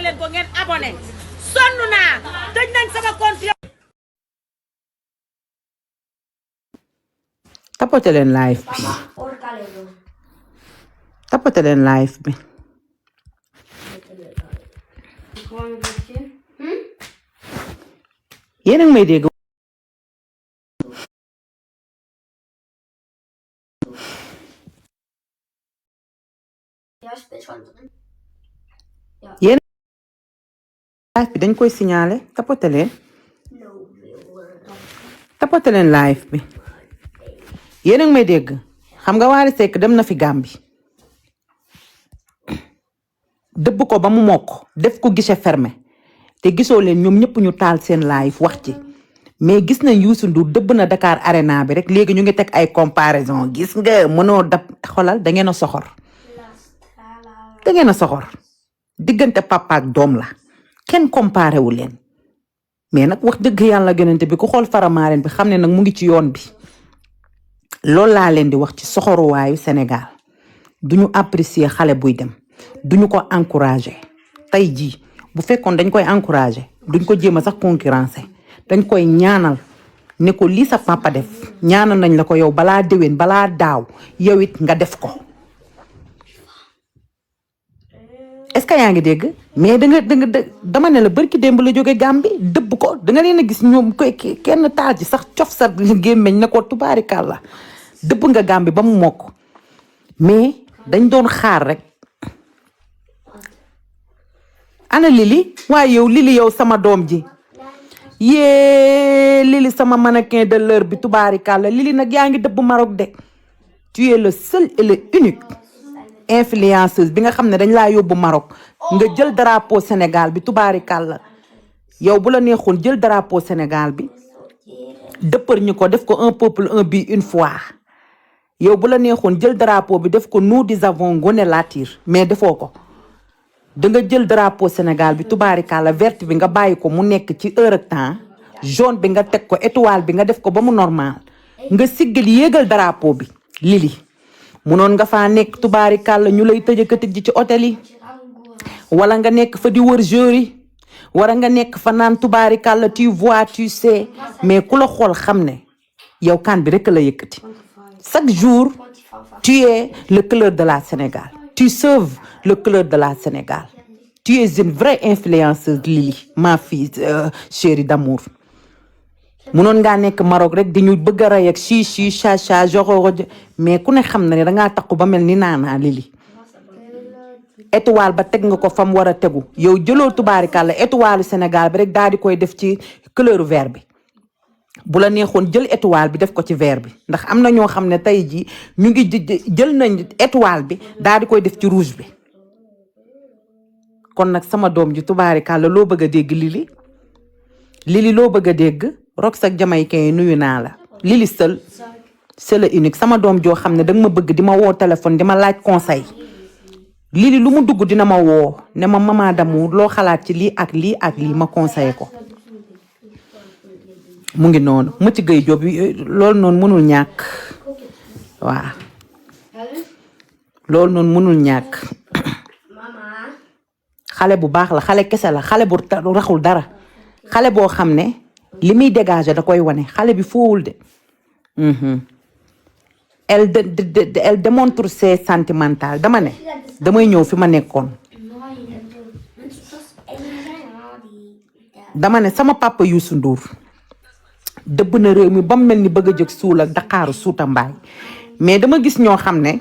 leen ko ngeen abonné sonn naa tëj nañ sama compte. tapote leen live bi tapote leen live bi yéen a ngi may dégg. yéen live bi dañ koy signaler tapote leen live bi yéen a ngi may dégg. xam nga Wally Seck dem na fi Gambie dëbb ko ba mu mokk def ko guichet fermé te gisoo leen ñoom ñëpp ñu taal seen live wax ci mais gis nañ Youssou Ndour dëbb na Dakar Arena bi rek léegi ñu ngi teg ay comparaison gis nga mënoo dab xolal da ngeen a soxor diggante papa ak doom la kenn comparé wu leen mais nag wax dëgg yàlla gënante bi ku xool Faramareen bi xam ne nag mu ngi ci yoon bi. loolu laa leen di wax ci soxoruwaayu Sénégal duñu apprécier xale buy dem duñu ko encourager tey jii bu fekkoon dañ koy encourager duñ ko jéem a sax concurrencer dañ koy ñaanal ne ko lii sa papa def ñaanal nañ la ko yow balaa déwén balaa daaw yow it nga def ko. est-ce que yaa ngi dégg mais dama ne la barki démb la jóge Gambie dëbb ko da nga leen a gis ñoom koy kenn taal ci sax cof sa gémmeñ ne ko tubaarikàlla dëbb nga Gambie ba mu mokk mais dañ doon xaar rek. ana Lili waaye yow Lili yow sama doom ji yee Lili sama mannequin de l'heure bi tubaarikàlla Lili nag yaa ngi dëbb Maroc de tu es le seul et le unique influenceuse bi nga xam ne dañ laa yóbbu Maroc nga jël drapeau Sénégal bi tubaarikàlla yow bu la neexoon jël drapeau Sénégal bi dëppër ñu ko def ko un peuple un but une fois yow bu la neexoon jël drapeau bi def ko nous des avons Ngoné Latyr mais defoo ko da nga jël drapeau Sénégal bi tubaarikàlla verte bi nga bàyyi ko mu nekk ci heure ak temps jaune bi nga teg ko étoile bi nga def ko ba mu normal nga siggal yéegal drapeau bi Lili munoon nga faa nekk tubaarikàlla ñu lay tëjëkati ji ci hôtel yi wala nga nekk fa di wër jour yi wara nga nekk fa naan tubaarikàlla tu vois tu sais mais ku la xool xam ne yow kan bi rek la yëkkati chaque jour tu es le cœur de la Sénégal tu sauves le cœur de la Sénégal tu es une vraie influenceuse Lili ma fille chérie d'amour munoon ngaa nekk Maroc rek di ñu bëgg a rey ak chi cha joxo mais ku ne xam na ne dangaa takku ba mel ni naanaa Lili étoile ba teg nga ko fam war a tegu yow jëloo tubaarikàlla étoile Sénégal bi rek daal di koy def ci couleur vert bi bu la neexoon jël étoile bi def ko ci vert bi ndax am na ñoo xam ne tey jii ñu ngi jël nañ étoile bi daal di koy def ci rouge bi kon nag sama doom ji tubaarikàlla loo bëgg a dégg Lili loo bëgg a dégg Rox ak Jamaïcain yi nuyu naa la Lili seul c'est le unique sama doom joo xam ne danga ma bëgg di ma woo téléphone di ma laaj conseil Lili lu mu dugg dina ma woo ne ma maman d'amour loo xalaat ci lii ak lii ma conseillé ko mu ngi noonu mu ci gëy job loolu noonu mënul ñàkk waaw loolu noonu mënul ñàkk xale bu baax la xale kese la xale bu raxul dara xale boo xam ne li muy dégager da koy wane xale bi foowul de elle démontre ses sentimentales dama ne damay ñëw fi ma nekkoon dama ne sama papa Youssou Ndour dëbb na réew mi ba mu mel ni bëgg a jóg suul ak Dakaaru suuta mbaay mais dama gis ñoo xam ne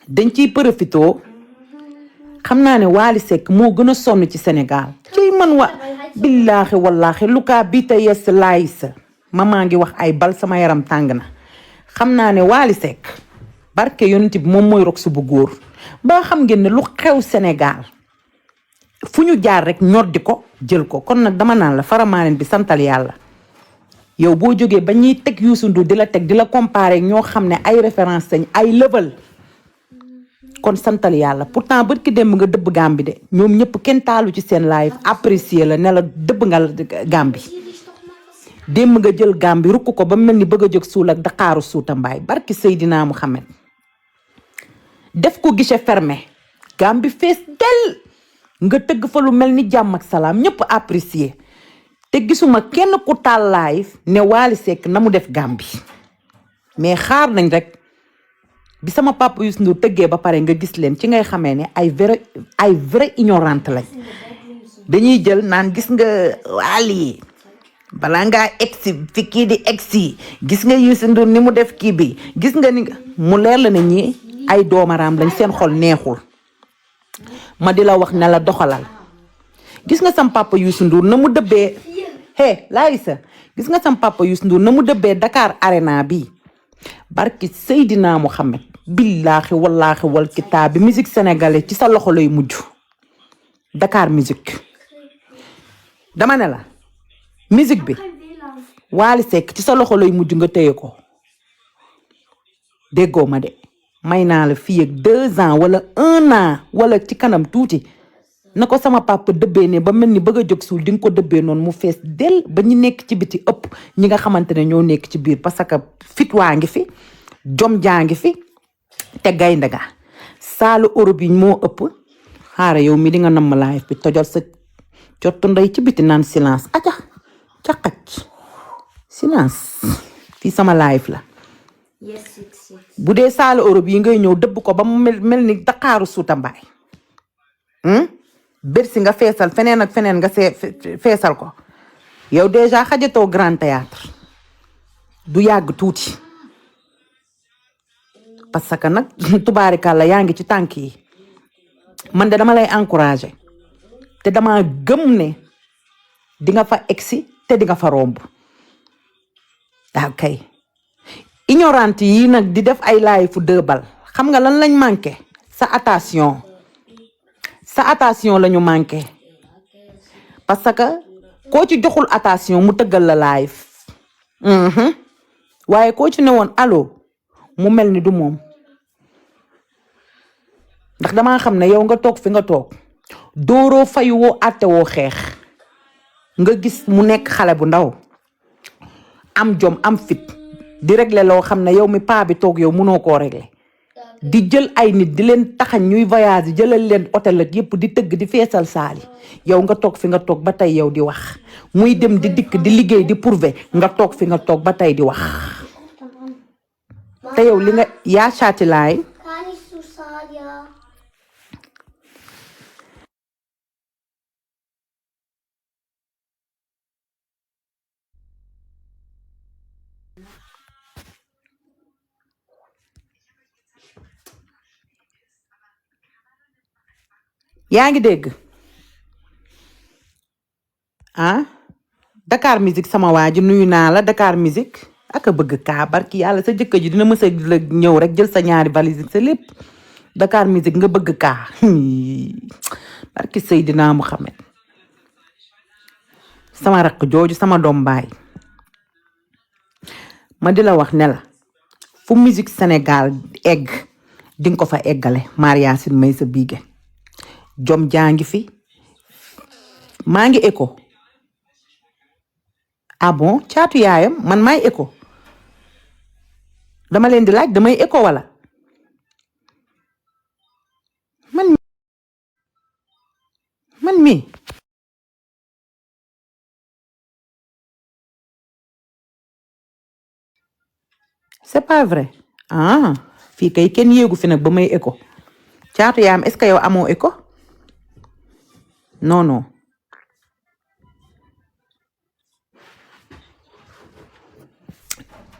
dañ ciy profitoo xam naa ne Wally Seck moo gën a sonn ci Sénégal ciy man wa billaahi wallaahi lu kaa bii ta yes laay sa mamaa ngi wax ay bal sama yaram tàng na xam naa ne Wally Seck barke yonent bi moom mooy Rox bu góor ba xam ngeen ne lu xew Sénégal fu ñu jaar rek ñoddi ko jël ko kon nag dama naan la Faramareen bi santal yàlla yow boo jógee ba ñuy teg Youssou Ndour di la teg di la comparer ñoo xam ne ay référence lañ ay level kon santal yàlla pourtant bët ki démb nga dëbb Gambie de ñoom ñëpp kenn taalu ci seen live apprécier la ne la dëbb nga Gambie démb nga jël Gambie rukk ko ba mel ni bëgg a jóg suul ak Dakaaru suuta mbaay barki Seydina Mouhamed def ko guichet fermé Gambie fees del nga tëgg fa lu mel ni jàmm ak salaam ñëpp apprécier te gisuma kenn ku taal live ne Wally Seck na mu def Gambie mais xaar nañ rek bi sama papa Youssou Ndour tëggee ba pare nga gis leen ci ngay xamee ne ay vrai ignorante lañ dañuy jël naan gis nga Wally balaa ngaa egsi fi kii di egsi gis nga Youssou Ndour ni mu def kii bi gis nga ni mu leer la ne ñi ay doomaraam lañ seen xol neexul ma di la wax ne la doxalal gis nga sam papa Youssou Ndour na mu dëbbee Laïssa gis nga sam papa Youssou Ndour na mu dëbbee Dakar Arena bi barki Seydina Muhammad billaahi wallaahi wal kitaabi musique sénégalais ci sa loxo lay mujj Dakar musique dama ne la musique bi Wally Seck ci sa loxo lay mujj nga téye ko déggoo ma de may naa la fii ak 2 ans wala 1 an wala ci kanam tuuti na ko sama papa dëbbee ne ba mel ni bëgg a jóg suul di nga ko dëbbee noonu mu fees del ba ñu nekk ci biti ëpp ñi nga xamante ne ñoo nekk ci biir parce que fit waa ngi fi jom jaa ngi fi te gaynde ga saalu Europe yi moo ëpp xaara yow mi di nga namm live bi tojol sa cottu ndey ci biti naan silence aca caqac silence fii sama live la bu dee saalu Europe yi ngay ñëw dëbb ko ba mu mel ni Dakaaru Suuta Mbaay Bercy nga feesal feneen ak feneen nga feesal ko yow déjà xajatoo Grand Théâtre du yàgg tuuti parce que nag tubaarikàlla yaa ngi ci tànk yi man de dama lay encourager te dama gëm ne di nga fa egsi te di nga fa romb waaw kay ignorante yi nag di def ay laay fu dëbal xam nga lan lañ manqué sa attention la ñu manqué parce que koo ci joxul attention mu tëggal la live waaye koo ci ne woon allo mu mel ni du moom ndax damaa xam ne yow nga toog fi nga toog dooroo fayu woo àtte woo xeex nga gis mu nekk xale bu ndaw am jom am fit di régler loo xam ne yow mi paa bi toog yow mënoo koo régler di jël ay nit di leen taxañ ñuy voyage jëlal leen hôtel ak yépp di tëgg di feesal saali yow nga toog fi nga toog ba tey yow di wax muy dem di dikk di liggéey di prouver nga toog fi nga toog ba tey di wax te yow li nga yaa caati laay yaa ngi dégg Dakar musique sama waa ji nuyu naa la Dakar musique ak a bëgg kaa barki yàlla sa jëkkër ji dina mës a la ñëw rek jël sa ñaari valise sa lépp Dakar musique nga bëgg kaa barki Seydina Muhammad sama rakk jooju sama doom baay ma di la wax ne la fu musique Sénégal egg di nga ko fa eggale Maria Sin may sa biige jom jangi fi maa ngi écho bon caatu yaayam man maay écho dama leen di laaj damay écho wala man mi c'est pas vrai fii kay kenn yéegu fi nag ba may écho caatu yaayam est-ce que yow amoo écho non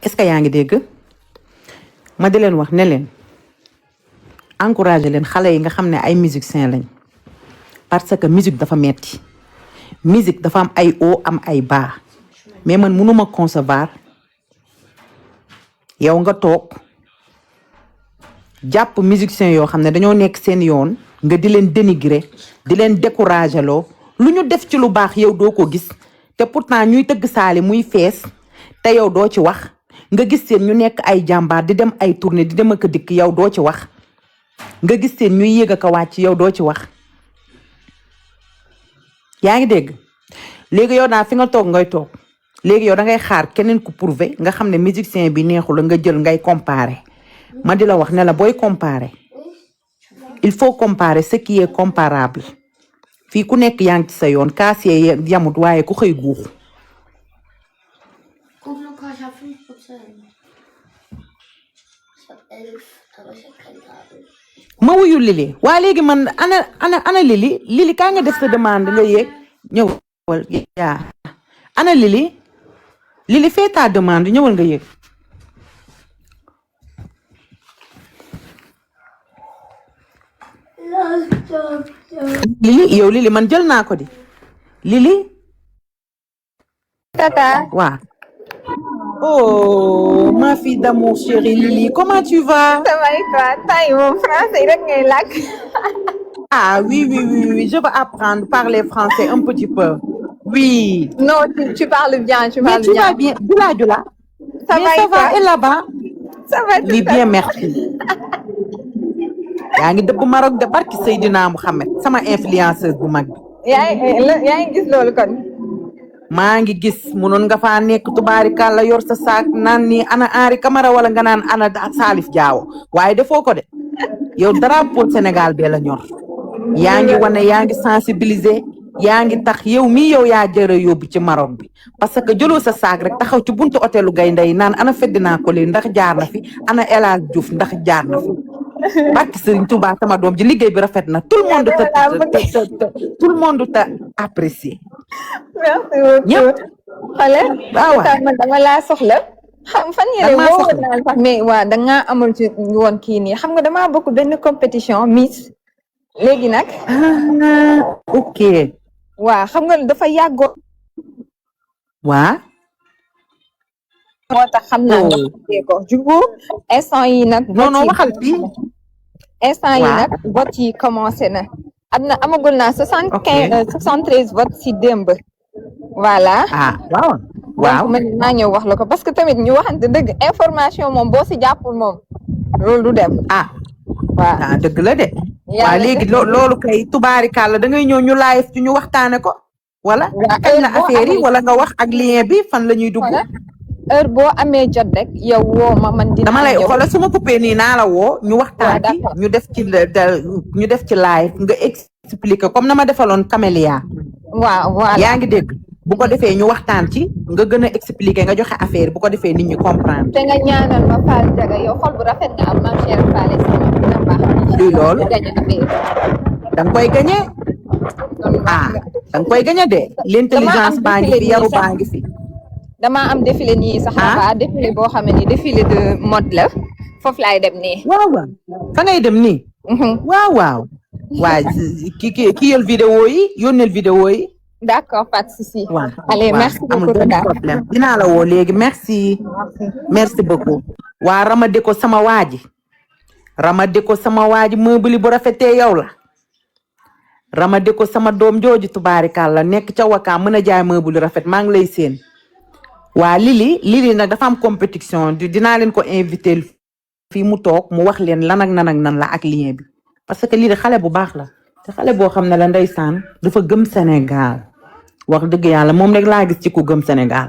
est-ce que yaa ngi dégg ma di leen wax ne leen encourager leen xale yi nga xam ne ay musiciens lañ parce que musique dafa metti musique dafa am ay haut am ay bas mais man mënuma concevoir yow nga toog jàpp musiciens yoo xam ne dañoo nekk seen yoon nga di leen dénigrer di leen décourager loo lu ñu def ci lu baax yow doo ko gis te pourtant ñuy tëgg saali muy fees te yow doo ci wax nga gis seen ñu nekk ay jàmbaar di dem ay tournée di dem ak a dikk yow doo ci wax nga gis seen ñuy yéeg ak a wàcc yow doo ci wax yaa ngi dégg léegi yow daal fi nga toog ngay toog léegi yow da ngay xaar keneen ku prouver nga xam ne musicien bi neexul la nga jël ngay comparer ma di la wax ne la booy comparer il faut comparer ce qui est comparable fii ku nekk yaa ngi ci sa yoon kaasee yamut waaye ku xëy guux. Guck nur, ich habe 5%. Ich habe 11, aber ich habe kein Kabel. ma wuyu Lili waa léegi man ana Lili kaa nga def sa demande nga yéeg ñëwal yaa ana Lili fais ta demande ñëwal nga yéeg. Lili man jël naa ko di Lili. Tata. waaw. Oh, ma fille d'amour chérie Lili, comment tu vas? Ça va et toi? Taille mon français rek ngay làkk. Ah oui, je vais apprendre parler français un petit peu. Oui. Non, tu parles bien, tu parles bien. Mais tu vas bien. Dula. Ça va et toi? Et là-bas? Ça va tout Oui, bien, merci. yaa ngi dëpp Maroc de barki Seydina Mohamed sama influenceuse bu mag bi. yaa ngi gis loolu kon. maa ngi gis munoon nga faa nekk tubaarikàlla yor sa saak naan ni ana Henri Camara wala nga naan ana Salif Diao waaye defoo ko de yow drapeau Sénégal bee la ñor yaa ngi wane yaa ngi sensibiliser yaa ngi tax yow mii yow yaa jëre yóbbu ci Maroc bi parce que jëloo sa saak rek taxaw ci buntu hôtelu Gaynde yi naan ana Ferdinand Coly ndax jaar na fi ana El Hadj Diouf ndax jaar na fi barki Serigne Touba sama doom ji liggéey bi rafet na tout le monde t'a apprécié. merci beaucoup ñëpp. xale. man dama laa soxla. xam fan yële woo naa sax mais waaw da ngaa amul ci woon kii nii xam nga damaa bokk benn compétition Miss. léegi nag. ok. waaw xam nga dafa yàggoo. waa. moo tax xam naa nga ko jugu instant yi nag. non waxal fii. instant yi nag vote yi commencé na. amagul naa 73 votes si démb. voilà. waaw. donc man maa ñëw wax la ko parce que tamit ñu waxante dëgg information moom boo si jàppul moom loolu du dem. waaw dëgg la de. waaw léegi loolu kay tubaarikàlla da ngay ñëw ñu live ci ñu waxtaane ko. wala kañ la affaire yi wala nga wax ak lien bi fan la ñuy dugg. heure boo amee jot rek yow woo ma man dina dama lay xoolal su ma coupé nii naa la woo ñu waxtaan ci ñu def ci live nga expliquer comme na ma defaloon Camélia. waaw voilà yaa ngi dégg bu ko defee ñu waxtaan ci nga gën a expliquer nga joxe affaire bu ko defee nit ñi comprendre. te nga ñaanal ma Fall Diaga yow xol bu rafet nga am ma chère Fall sama dina baax. luy loolu da nga koy gagné. da nga koy gagné de l'intelligence baa ngi fi yaru baa ngi fi. damaa am défilé nii sax dafa défilé boo xam ne nii défilé de mode la foofu laay dem nii. waaw fa ngay dem nii. waaw. waa ki yël vidéo yi yónneel vidéo yi. d'accord pas de souci. waaw allez merci beaucoup amul benn problème dinaa la woo léegi merci beaucoup. waa Ramade ko sama waaji Ramade ko sama waaji meuble bu rafetee yow la. Ramade ko sama doom jooju tubaarikàlla nekk ca Wakaam mën a jaay meuble rafet maa ngi lay seen. waa Lili nag dafa am compétition dinaa leen ko invité fii mu toog mu wax leen lan ak nan la ak lien bi parce que Lili xale bu baax la te xale boo xam ne la ndeysaan dafa gëm Sénégal wax dëgg yàlla moom rek laa gis ci ku gëm Sénégal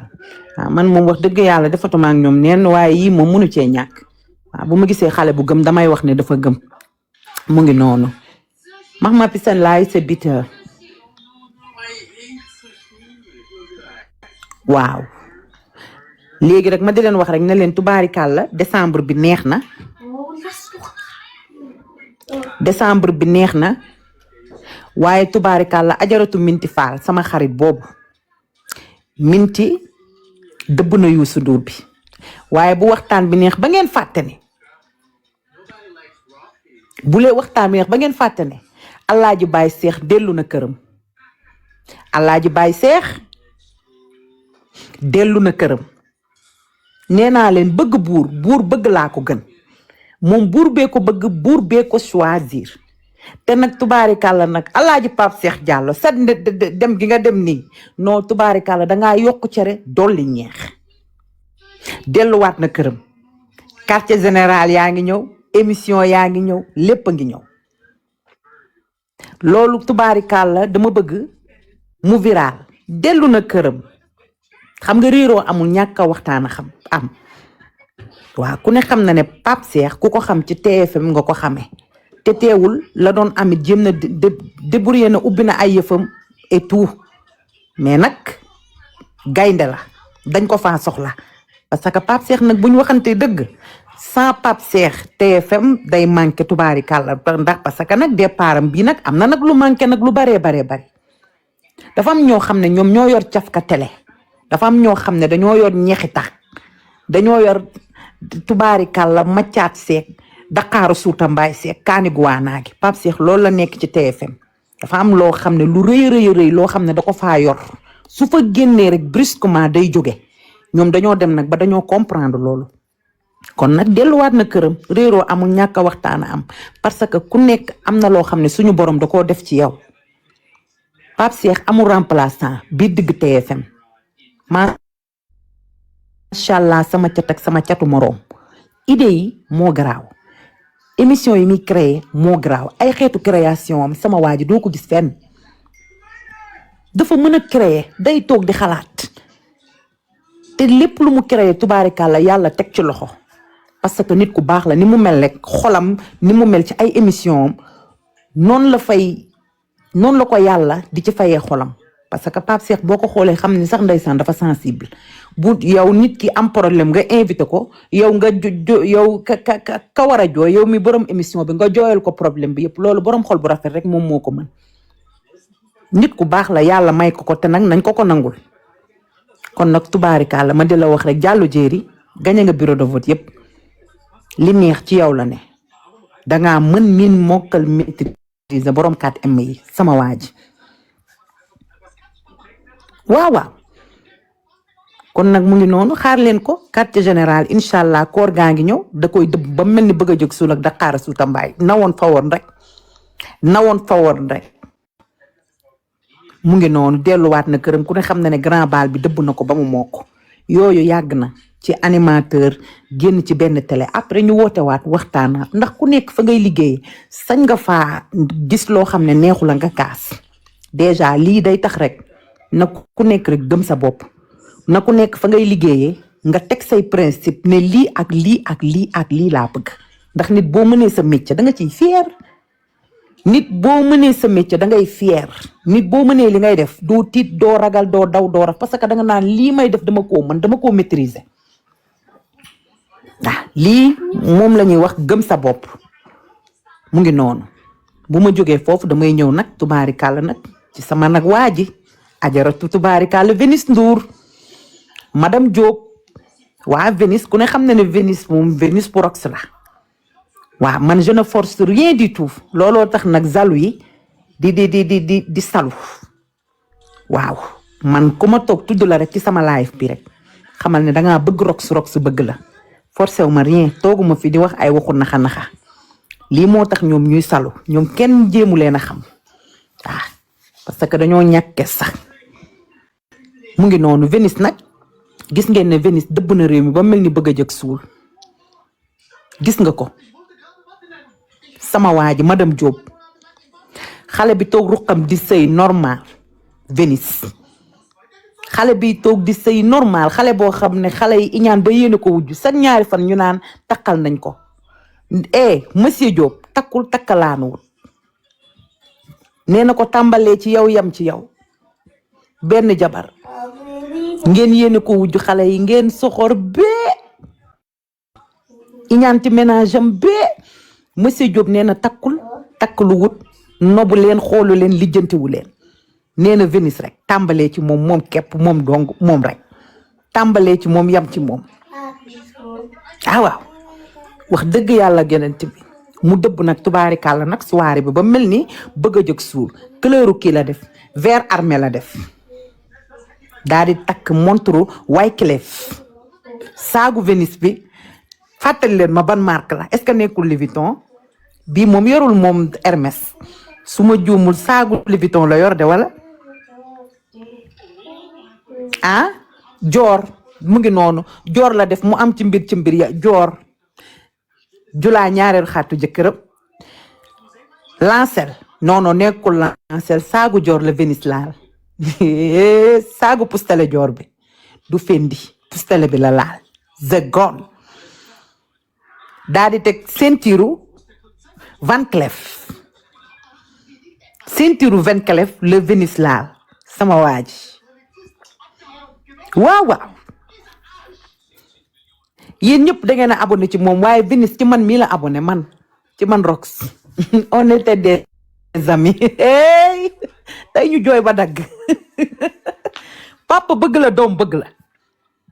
waaw man moom wax dëgg yàlla defatuma ak ñoom neen waaye yii moom mënu cee ñàkk waaw bu ma gisee xale bu gëm damay wax ne dafa gëm mu ngi noonu max ma pisan laay sa biteur waaw léegi rek ma di leen wax rek ne leen tubaarikàlla décembre bi neex na waaye tubaarikàlla ajaratu Minti Fall sama xarit boobu Minti dëbb na Youssou Ndour bi waaye bu waxtaan bi neex ba ngeen fàtte ne waxtaan bi neex ba ngeen fàtte ne Alaaji Baay Seex dellu na këram Alaaji Baay Seex dellu na këram nee naa leen bëgg buur bëgg laa ko gën moom buur bee ko bëgg buur bee ko choisir te nag tubaarikàlla nag Alaaji Pape Cheikh Diallo sa dem gi nga dem nii non tubaarikàlla dangaa yokk cere dolli ñeex delluwaat na këram quartier général yaa ngi ñëw émission yaa ngi ñëw lépp a ngi ñëw loolu tubaarikàlla dama bëgg mu viral dellu na këram xam nga réeroo amul ñàkk a waxtaan a xam waaw ku ne xam na ne Pape Cheikh ku ko xam ci TFM nga ko xamee te teewul la doon amit jéem na débrouiller na ubbi na ay yëfam et tout mais nag gaynde la dañ ko faa soxla parce que Pape Cheikh nag bu ñu waxantee dëgg sans Pape Cheikh TFM day manqué tubaari kàlla ndax parce que nag départam bii nag am na nag lu manqué nag lu baree bari dafa am ñoo xam ne ñoom ñoo yor cafka télé dafa am ñoo xam ne dañoo yor ñeexi tax dañoo yor tubaari kàlla maccaat seeg daqaaru suuta mbaay seeg kaani guwaanaa gi Pape Cheikh loolu la nekk ci TFM dafa am loo xam ne lu rëy loo xam ne da ko faa yor su fa génnee rek brusquement day jóge ñoom dañoo dem nag ba dañoo comprendre loolu kon nag delluwaat na këram réeroo amul ñàkk a waxtaan am parce que ku nekk am na loo xam ne suñu borom da koo def ci yow Pape Cheikh amul remplaçant biir digg TFM macha allah sama cat ak sama catu moroom idée yi moo garaaw émission yi muy créé moo garaaw ay xeetu création am sama waa ji doo ko gis fenn dafa mën a créer day toog di xalaat te lépp lu mu créé tubaarikàlla yàlla teg ci loxo parce que nit ku baax la ni mu mel rek xolam ni mu mel ci ay émission am noonu la ko yàlla di ci fayee xolam parce que Pape Cheikh boo ko xoolee xam ni sax ndeysaan dafa sensible bu yow nit ki am problème nga invité ko yow nga yow ka war a jooy yow mi borom émission bi nga jooyal ko problème bi yëpp loolu borom xol bu rafet rek moom moo ko mën nit ku baax la yàlla may ko te nag nañ ko nangul kon nag tubaarikàlla ma di la wax rek Diallo Diéry gañe nga bureau de vote yëpp li neex ci yow la ne dangaa mën miin mokkal maîtriser borom 4M yi sama waa ji waaw kon nag mu ngi noonu xaar leen ko quartier général incha allah koor gaa ngi ñëw da koy dëbb ba mel ni bëgg a jóg suul ak Dakar Suuta Mbaay nawoon fa woon rek mu ngi noonu delluwaat na këram ku ne xam na ne grand bal bi dëbb na ko ba mu mokk yooyu yàgg na ci animateur génn ci benn télé après ñu wootewaat waxtaanaat ndax ku nekk fa ngay liggéey sañ nga faa gis loo xam ne neexu la nga kaas déjà lii day tax rek na ku nekk rek gëm sa bopp na ku nekk fa ngay liggéeyee nga teg say principe ne lii ak lii ak lii ak lii laa bëgg ndax nit boo mënee sa métier da nga ciy fier nit boo mënee sa métier da ngay fier nit boo mënee li ngay def doo tiit doo ragal doo daw doo raf parce que da nga naan lii may def dama koo maîtriser lii moom la ñuy wax gëm sa bopp mu ngi noonu bu ma jógee foofu damay ñëw nag tubaarikàlla nag ci sama nag waa ji ajaratu tubaarikàlla Vénice Ndour madame Diop waa Vénice ku ne xam na ne Vénice moom Vénice Prox la waaw man je ne force rien du tout looloo tax nag zalu yi di salu waaw man ku ma toog tudd la rek ci sama live bi rek xamal ne dangaa bëgg rox bëgg la forcé wu ma rien tooguma fi di wax ay waxu naxa lii moo tax ñoom ñuy salu ñoom kenn jéemu leen a xam parce que dañoo ñàkke sax mu ngi noonu Vénice nag gis ngeen ne Vénice dëbb na réew mi ba mel ni bëgg a jëg suul gis nga ko sama waa ji madame Diop xale bi toog ruqam di sëy normal Vénice xale bi toog di sëy normal xale boo xam ne xale yi iñaan ba yéene ko wujju sax ñaari fan ñu naan takkal nañ ko monsieur Diop takkalaanuwut nee na ko tàmbalee ci yow yam ci yow benn jabar ngeen yéene ko wujju xale yi ngeen soxor bee iñaanti ménage am bee monsieur Diop nee na takkalu wut nobu leen xoolu leen lijjantiwu leen nee na Vénice rek tàmbalee ci moom képp moom dong moom rek tàmbalee ci moom yam ci moom waaw wax dëgg yàlla genent bi mu dëbb nag tubaarikàlla nag soirée bi ba mel ni bëgg a jóg suur couleur kii la def vert armé la def daal di takk montre Wyclef saagu Vénice bi fàttali leen ma ban marque la est-ce que nekkul Louis Vuitton bii moom yorul moom Hermès su ma juumul saagu Louis Vuitton la yor de wala joor mu ngi noonu joor la def mu am ci mbir ya joor julaa ñaareelu xaatu jëkkëram lancel non nekkul lancel saagu joor la Vénice laal saagu pustale joor bi du fendi pustale bi la laal the gon daa di teg ceinture Van Cleef ceinture Van Cleef le Vénus laal sama waa ji waaw yéen ñëpp da ngeen a abonné ci moom waaye Vénus ci man mii la abonné man ci man Rox on était des amis hey tey ñu jooy ba dagg papa bëgg la doom bëgg la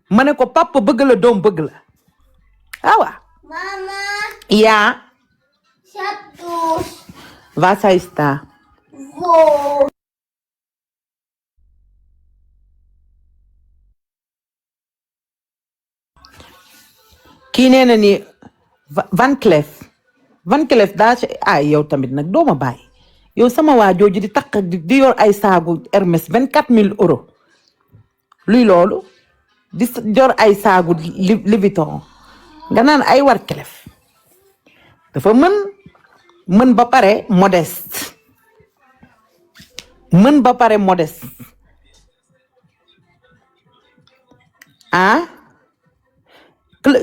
ma ne ko papa bëgg la doom bëgg la awa Mama, yaa satu, was heißt da wo. kii nee na ni Van Cleef daa ci ay yow tamit nag dooma bàyyi yow sama waa jooju di takk di yor ay saagu Hermès 24 000 euros luy loolu di yor ay saagu Louis Vuitton nga naan ay Van Cleef dafa mën ba pare modeste ah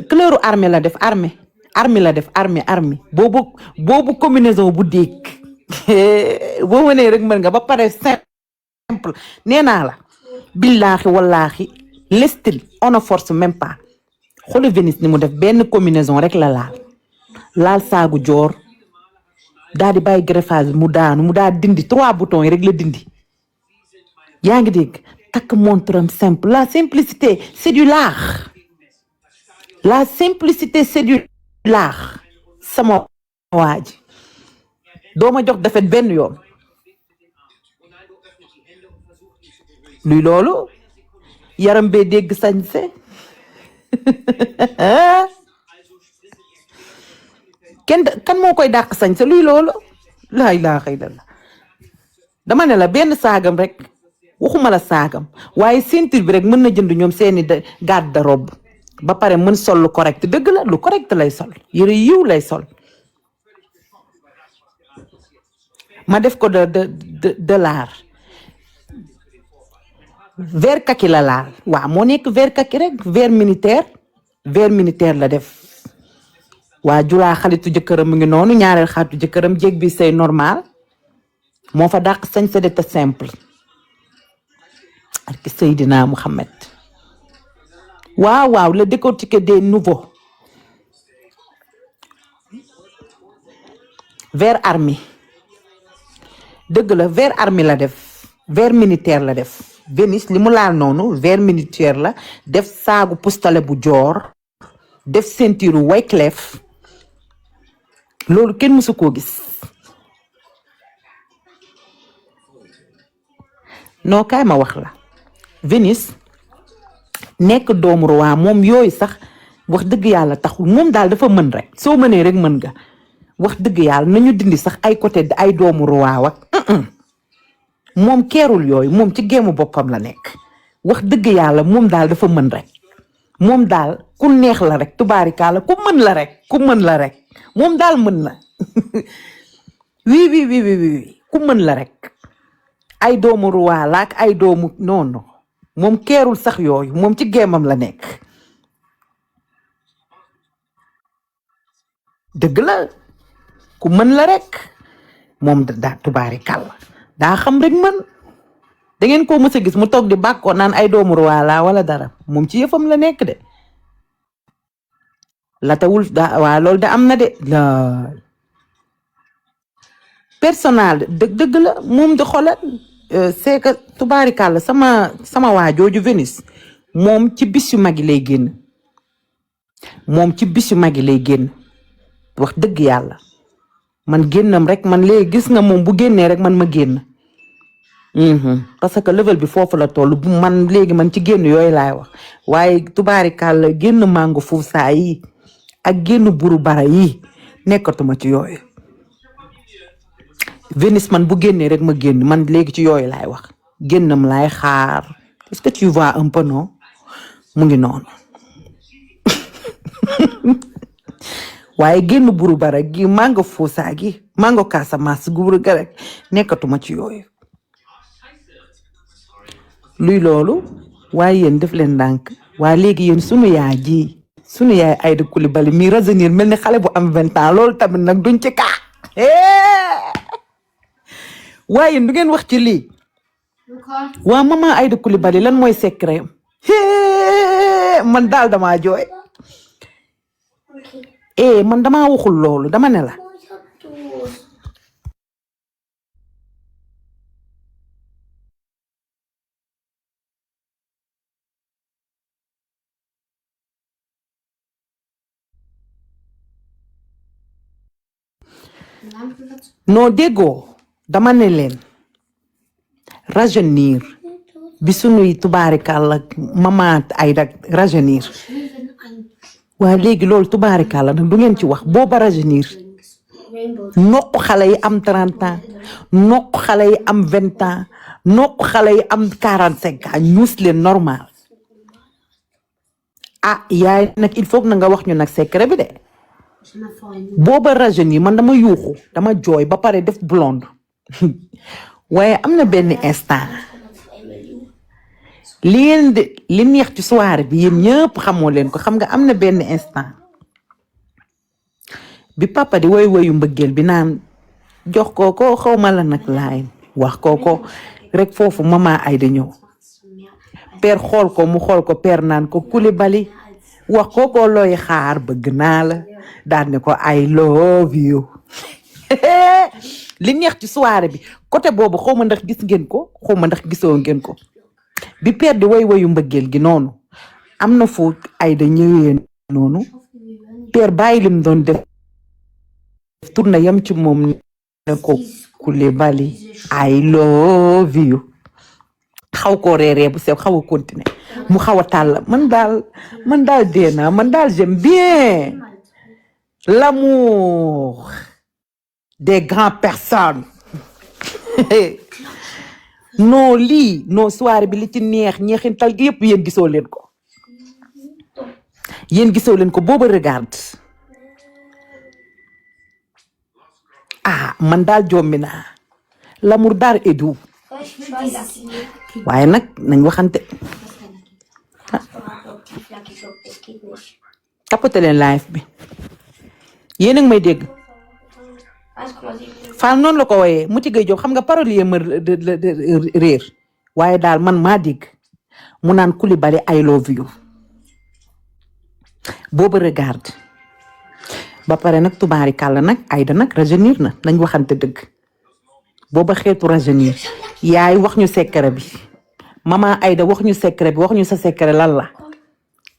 couleur armée la def armée boobu combinaison bu dégg boo mënee rek mën nga ba pare simple nee naa la billaahi wallaahi le style on ne force même pas xoolal Vénus ni mu def benn combinaison rek la laal saagu joor daal di bàyyi greffage mu daal dindi 3 boutons yi rek la dindi yaa ngi dégg takk montre am simple la simplicité c'est du l'art sama waa ji doo ma jox defet benn yoon luy loolu yaram bee dégg sañse kan moo koy dàq sañse luy loolu laa ilaaha illallah dama ne la benn saagam rek waxuma la saagam waaye ceinture bi rek mën na jënd ñoom seeni garde-robe ba pare mën sol lu correct dëgg la lu correct lay sol yëre yiw lay sol ma def ko de l'art vert kaki la laal waaw moo nekk vert kaki rek vert militaire la def waa julaa xalitu jëkkëram mu ngi noonu ñaareel xaritu jëkkëram jéeg bi say normal moo fa dàq sañ sa deta simple ak Seydina Muhammad waaw le décortiquer des nouveaux vert armé dëgg la vert armé la def vert militaire la def Vénus li mu laal noonu vert militaire la def saagu pistolet bu joor def ceinture Van Cleef loolu kenn mësu koo gis noo kaay ma wax la Vénus nekk doomu roi moom yooyu sax wax dëgg yàlla taxul moom daal dafa mën rek soo mënee rek mën nga wax dëgg yàlla nañu dindi sax ay côté ay doomu roi wak moom keerul yooyu moom ci géemu boppam la nekk wax dëgg yàlla moom daal dafa mën rek moom daal ku neex la rek tubaarikaala ku mën la rek moom daal mën na oui ku mën la rek ay doomu roi la ak ay doomu non moom keerul sax yooyu moom ci géemam la nekk dëgg la ku mën la rek moom daa tubaarikàlla daa xam rek mën da ngeen koo mës a gis mu toog di bàkkoo naan ay doomu roi la wala dara moom ci yëfam la nekk de la tawul waa loolu da am na de la personnel dëgg la moom di xoolal c'est que tubaarikàlla sama waa jooju Vénus moom ci bis yu mag yi lay génn wax dëgg yàlla man génnam rek man léegi gis nga moom bu génnee rek man ma génn parce que level bi foofu la toll bu man léegi man ci génn yooyu laay wax waaye tubaarikàlla génn mango fuusaa yi ak génn buru bara yi nekkatuma ci yooyu Vénus man bu génnee rek ma génn man léegi ci yooyu laay wax génnam laay xaar est-ce que tu vois un peu non mu ngi noonu waaye génn buru bara gi mango fuusaa gi mango Casamance guburu ga rek nekkatuma ci yooyu luy loolu waaye yéen def leen ndànk waaye léegi yéen sunu yaay Aïda Coulibaly mi rajeunir mel ni xale bu am 20 ans loolu tamit nag duñ ci kaa waaye du ngeen wax ci lii waa maman Aïda Coulibaly lan mooy secret man daal damaa jooy man damaa waxul loolu dama ne la noo déggoo dama ne leen rajeunir bi sunuy tubaarikàlla maman Aïda rajeunir waa léegi loolu tubaarikàlla nag du ngeen ci wax booba rajeunir nokk xale yi am 30 ans nokk xale yi am 20 ans nokk xale yi am 45 ans ñuus leen normal yaay nag il faut na nga wax ñu nag secret bi de booba rajeunir man dama yuuxu dama jooy ba pare def blonde waaye am na benn instant li neex ci soirée bi yéen ñëpp xamoo leen ko xam nga am na benn instant bi papa di woyu mbëggeel bi naan jox kooko xaw ma la nag laay wax kooko rek foofu maman Aïda ñëw père xool ko mu xool ko père naan ko Coulibaly wax kooko looy xaar bëgg naa la daan ne ko I love you li neex ci soirée bi côté boobu xaw ma ndax gis ngeen ko xaw ma ndax gisoo ngeen ko bi père di woyu mbëggeel gi noonu am na fu Aïda ñëwee noonu père bàyyi lim doon def tourna yam ci moom ne ko Coulibaly I love you xaw koo reeree bu sew xaw a continuer mu xaw a tàll man daal deena man daal j'aime bien l'amour des grandes personnes non lii non soirée bi li ci neexintal gi yëpp yéen gisoo leen ko booba regarde man daal jommi naa l'amour daar edu waaye nag nañ waxante tapote leen live bi yéen a ngi may dégg Fall noonu la ko wooyee mu tigay job xam nga parolier ma réer waaye daal man maa dégg mu naan Coulibaly I love you booba regarde ba pare nag tubaarikàlla nag Aïda nag rajeunir na nañ waxante dëgg booba xeetu rajeunir yaay wax ñu secret bi maman Aïda wax ñu secret bi wax ñu sa secret lan la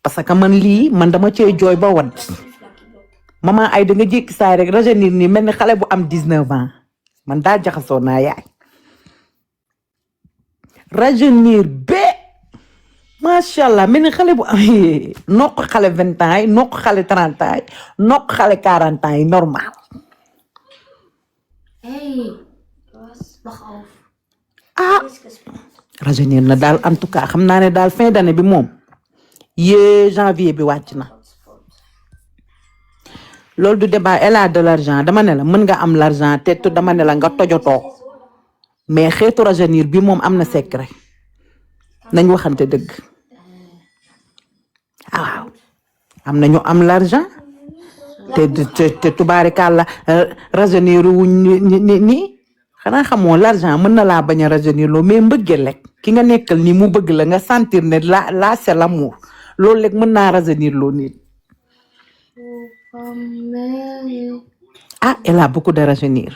parce que man dama cee jooy ba wad maman Aïda nga jékki saay rek rajeunir nii mel ni xale bu am 19 ans man daa jaxasoo naa yaay rajeunir be macha allah mel ni xale bu am nokk xale 20 ans yi nokk xale 30 ans yi nokk xale 40 ans yi normal rajeunir na daal en tout cas xam naa ne daal fin d'année bi moom janvier bi wàcc na loolu du débat elle a de l'argent dama ne la mën nga am l'argent te dama ne la nga tojotoo mais xeetu rajeunir bi moom am na secret nañ waxante dëgg waaw am na ñu am l'argent te tubaarikàlla rajeunir wuñ ni xanaa xamoo l'argent mën na laa bañ a rajeunir loo mais mbëggeel rek ki nga nekkal ni mu bëgg la nga sentir ne la c'est l'amour loolu rek mën naa rajeunir loo nit elle a beaucoup de rajeunir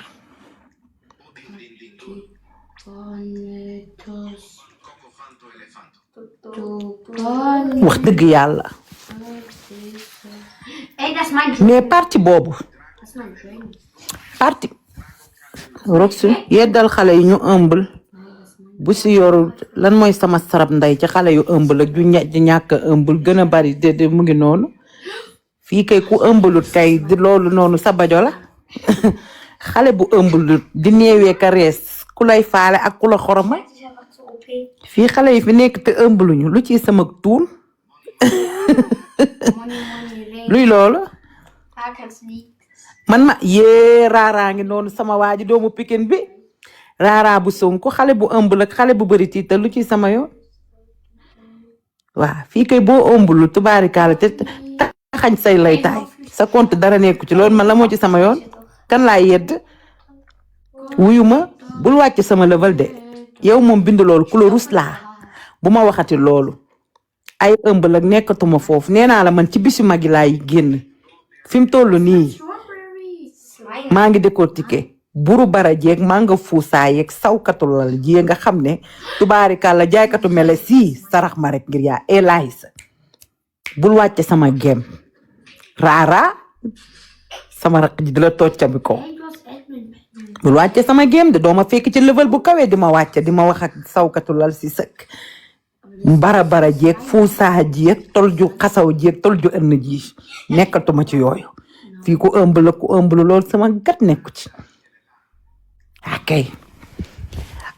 wax dëgg yàlla mais parti boobu parti Roxy yeddal xale yi ñu ëmbal bu si yoru lan mooy sama sarab nday ci xale yu ëmbal ak ju ñàkk ëmbal gën a bari de mu ngi noonu fii kay ku ëmbalut kay di loolu noonu sa bajo la xale bu ëmbalut di neewee ka rees ku lay faale ak ku la xoroma fii xale yi fi nekk te ëmbaluñu lu ci sama tuun luy loolu man ma raaraa ngi noonu sama waaji doomu Pikine bi raaraa bu Sonko xale bu ëmbal ak xale bu bëri tiital lu ci sama yoon waaw fii kay boo ëmbalut tubaarikaala te xañ say lay taay sa compte dara nekku ci loolu man la moo ci sama yoon kan laa yedd wuyu ma bul wàcc sama level de yow moom bind loolu ku la rus laa bu ma waxati loolu ay ëmb la nekkatuma foofu nee naa la man ci bisu magi laay génn fi mu toll nii maa ngi décortiquer buru bara jeeg maa nga fuusaa yeeg sawkatu lal ji nga xam ne tubaarikàlla jaaykatu mele si sarax ma rek ngir yaa elaay sa bul wàcce sama gem raara sama raq ji di la toccabi ko bul wàcce sama gem de dooma fekk ci level bu kawee di ma wàcce di ma wax ak sawkatu lal si sëkk bara jeeg fuusaa jeeg tol ju xasaw jeeg tol ju ënn ji nekkatuma ci yooyu fii ku ëmb la ku ëmb la loolu sama gat nekku ci akay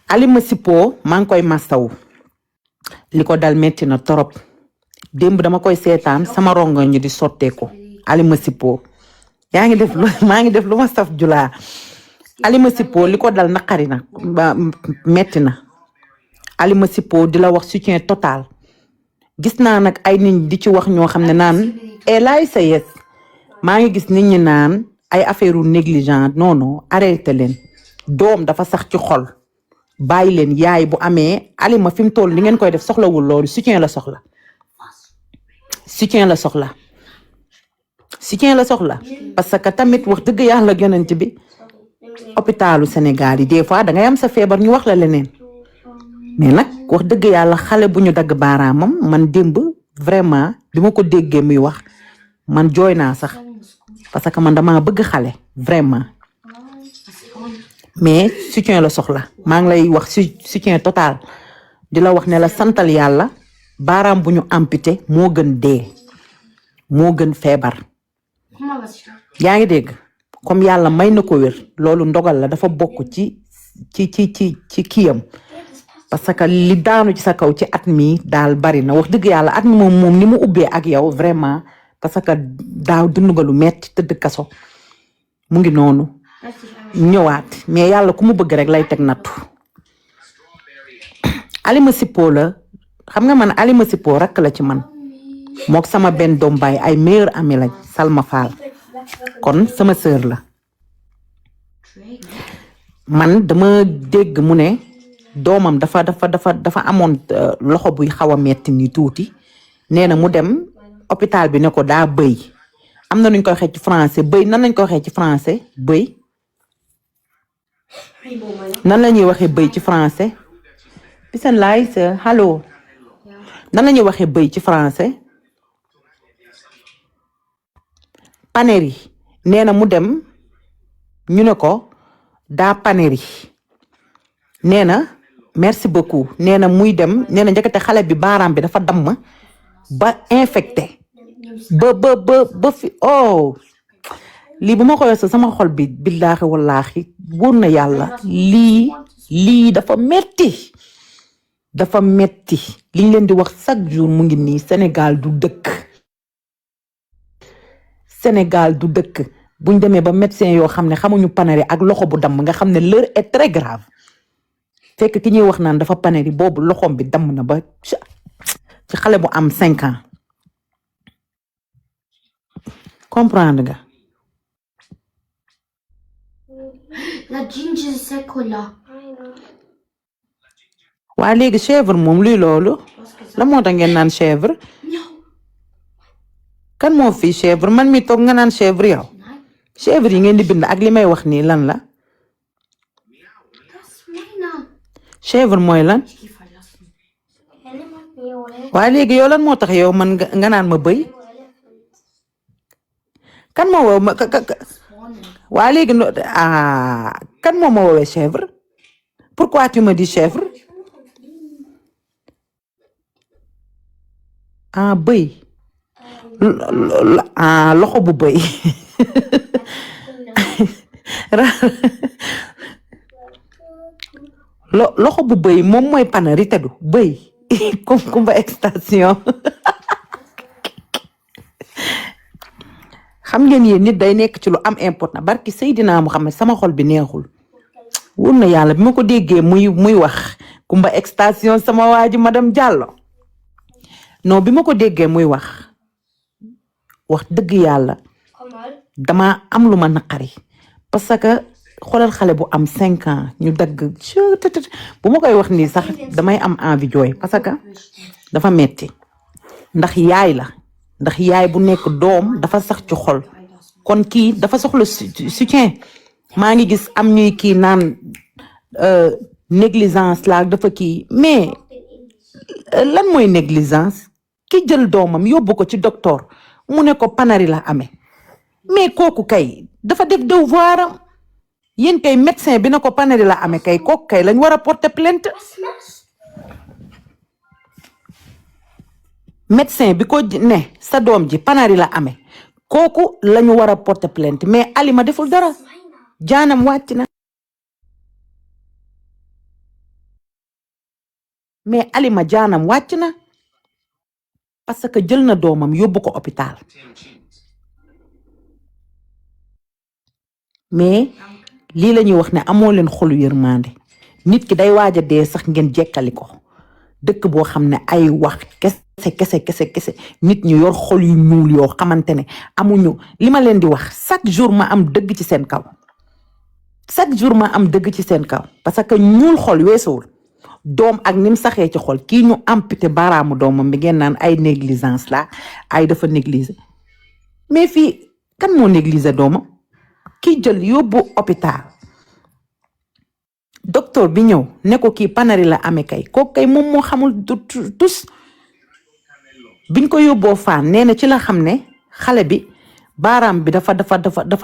Alima Sipo maa ngi koy masaw li ko dal metti na torop démb dama koy seetaan sama rongo ñu di sotteeku Alima Sipo yaa ngi def maa ngi def lu ma saf julaa Alima Sipo li ko dal naqari na metti na Alima Sipo di la wax soutien total gis naa nag ay nit di ci wax ñoo xam ne naan laay sa yes maa ngi gis nit ñi naan ay affaire u négligent non arrêté leen doom dafa sax ci xol bàyyi leen yaay bu amee Alima fi mu toll ni ngeen koy def soxlawul loolu soutien la soxla parce que tamit wax dëgg yàlla yonent bi hôpitalu Sénégal yi des fois da ngay am sa feebar ñu wax la leneen mais nag wax dëgg yàlla xale bu ñu dagg baaraamam man démb vraiment bi ma ko déggee muy wax man jooy naa sax parce que man dama bëgg xale vraiment mais soutien la soxla maa ngi lay wax soutien total di la wax ne la santal yàlla baaraam bu ñu amputé moo gën dee moo gën feebar yaa ngi dégg comme yàlla may na ko wér loolu ndogal la dafa bokk ci kiyam parce que li daanu ci sa kaw ci at mi daal bari na wax dëgg yàlla at mi moom ni mu ubbee ak yow vraiment parce que daaw dund nga lu metti tëdd kaso mu ngi noonu ñëwaat mais yàlla ku mu bëgg rek lay teg nattu Alima Sipo la xam nga man Alima Sipo rakk la ci man mook sama benn doom baay ay meilleur ami lañ Salma Fall kon sama sœur la man dama dégg mu ne doomam dafa amoon loxo buy xaw a metti ni tuuti nee na mu dem hôpital bi ne ko daa bëy am na nuñ koy waxee ci français bëy nan lañ koy waxee ci français bëy nan la ñuy waxee bëy ci français bisan laay sa allo nan la ñuy waxee bëy ci français paneri nee na mu dem ñu ne ko daa paneri nee na merci beaucoup nee na muy dem nee na njëkkate xale bi baaraam bi dafa damm ba infecté ba fi lii bu ma ko yos sama xol bi billaahi wallaahi wóor na yàlla lii dafa metti liñ leen di wax chaque jour mu ngi nii Sénégal du dëkk buñ demee ba médecin yoo xam ne xamuñu panari ak loxo bu damm nga xam ne l'heure est très grave fekk ki ñuy wax naan dafa panari boobu loxoom bi damm na ba ci xale bu am 5 ans comprendre nga. La ginger c'est cola. waa léegi chèvre moom luy loolu la moo tax ngeen naan chèvre kan moo fi chèvre man mi toog nga naan chèvre yow chèvre yi ngeen di bind ak li may wax nii lan la chèvre mooy lan waa léegi yow lan moo tax yow man nga naan ma bëy kan moo woo ma waa léegi kan moo ma woowee chèvre pourquoi tu me dis chèvre bëy loxo bu bëy loxo bu bëy moom mooy panari te du bëy comme Kumba extension xam ngeen yéen nit day nekk ci lu am important barki Seydina Muhammad sama xol bi neexul wóor na yàlla bi ma ko déggee muy wax Kumba extension sama waa ji madame Diallo non bi ma ko déggee muy wax dëgg yàlla dama am lu ma naqari parce que xoolal xale bu am 5 ans ñu dagg bu ma koy wax nii sax damay am envie jooy parce que dafa metti ndax yaay bu nekk doom dafa sax ci xol kon kii dafa soxla soutien maa ngi gis am ñuy kii naan négligence la dafa kii mais lan mooy négligence ki jël doomam yóbbu ko ci docteur mu ne ko panari la amee mais kooku kay dafa def devoiram yéen kay médecin bi na ko panari la amee kay kooku kay lañ war a porter plainte médecin bi ko ne sa doom ji panari la amee kooku lañu war a porter plainte mais Alima deful dara jaanam wàcc na mais Alima jaanam wàcc na parce que jël na doomam yóbbu ko hôpital mais lii la ñuy wax ne amoo leen xolu yërmande nit ki day waaj a dee sax ngeen jekkali ko dëkk boo xam ne ay wax kese nit ñu yor xol yu ñuul yoo xamante ne amuñu li ma leen di wax chaque jour ma am dëgg ci seen kaw parce que ñuul xol weesuwul doom ak nim saxee ci xol kii ñu amputé baaraamu doomam bi ngeen naan ay négligence la ay dafa négliger mais fii kan moo négliger doomam kii jël yóbbu hôpital docteur bi ñëw ne ko kii panari la amee kay kooku kay moom moo xamul tus biñ ko yóbboo Fann nee na ci la xam ne xale bi baaraam bi dafa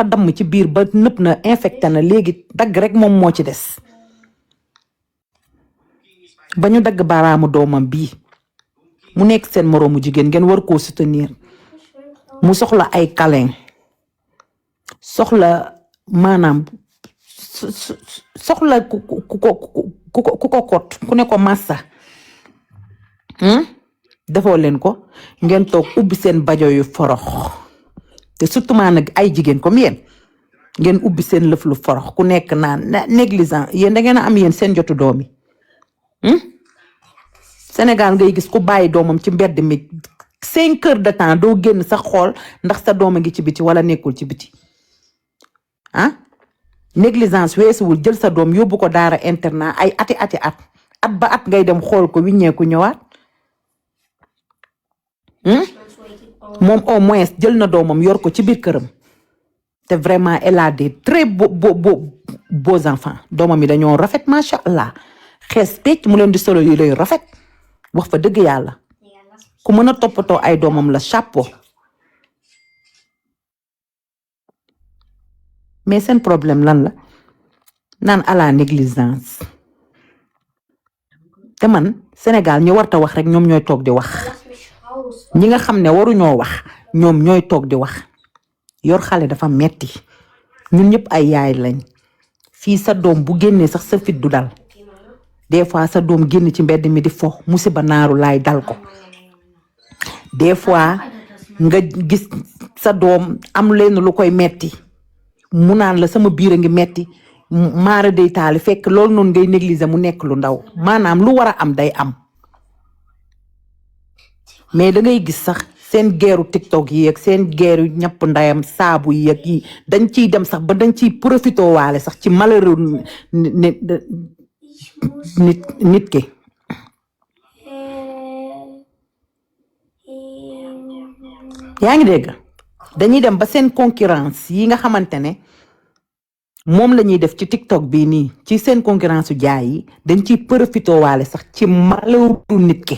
damm ci biir ba nëpp na infecté na léegi dagg rek moom moo ci des ba ñu dagg baaraamu doomam bii mu nekk seen moroomu jigéen ngeen war koo soutenir mu soxla ay câlin soxla maanaam soxla ku ko kot ku ne ko massa defoo leen ko ngeen toog ubbi seen bajo yu forox te surtout nag ay jigéen comme yéen ngeen ubbi seen lëf lu forox ku nekk naan négligent yéen da ngeen a am yéen seen jotu doom yi Sénégal ngay gis ku bàyyi doomam ci mbedd mi 5 heures de temps doo génn sax xool ndax sa doom a ngi ci biti wala nekkul ci biti négligence weesuwul jël sa doom yóbbu ko daara internat ay at ba at ngay dem xool ko wiññeeku ñëwaat moom au moins jël na doomam yor ko ci biir këram te vraiment elle a des très beaux enfants doomam yi dañoo rafet macha allah xees pecc mu leen di solo yu lay rafet wax fa dëgg yàlla ku mën a toppatoo ay doomam la chapeau mais seen problème lan la naan à la négligence te man Sénégal ñu warta wax rek ñoom ñooy toog di wax ñi nga xam ne waruñoo wax ñoom ñooy toog di wax yor xale dafa metti ñun ñëpp ay yaay lañ fii sa doom bu génnee sax sa fit du dal des fois sa doom génn ci mbedd mi di fo musiba naaru laay dal ko des fois nga gis sa doom am leen lu koy metti mu naan la sama biir a ngi metti maara day taali fekk loolu noonu ngay négliger mu nekk lu ndaw maanaam lu war a am day am mais da ngay gis sax seen geeru TikTok yi ak seen geeru ñapp ndayam saabu yi ak yi dañ ciy dem sax ba dañ ciy profité waale sax ci malheureux nit ki yaa ngi dégg dañuy dem ba seen concurrence yi nga xamante ne moom la ñuy def ci TikTok bii nii ci seen concurrence u jaay yi dañ ciy profité waale sax ci malheureux nit ki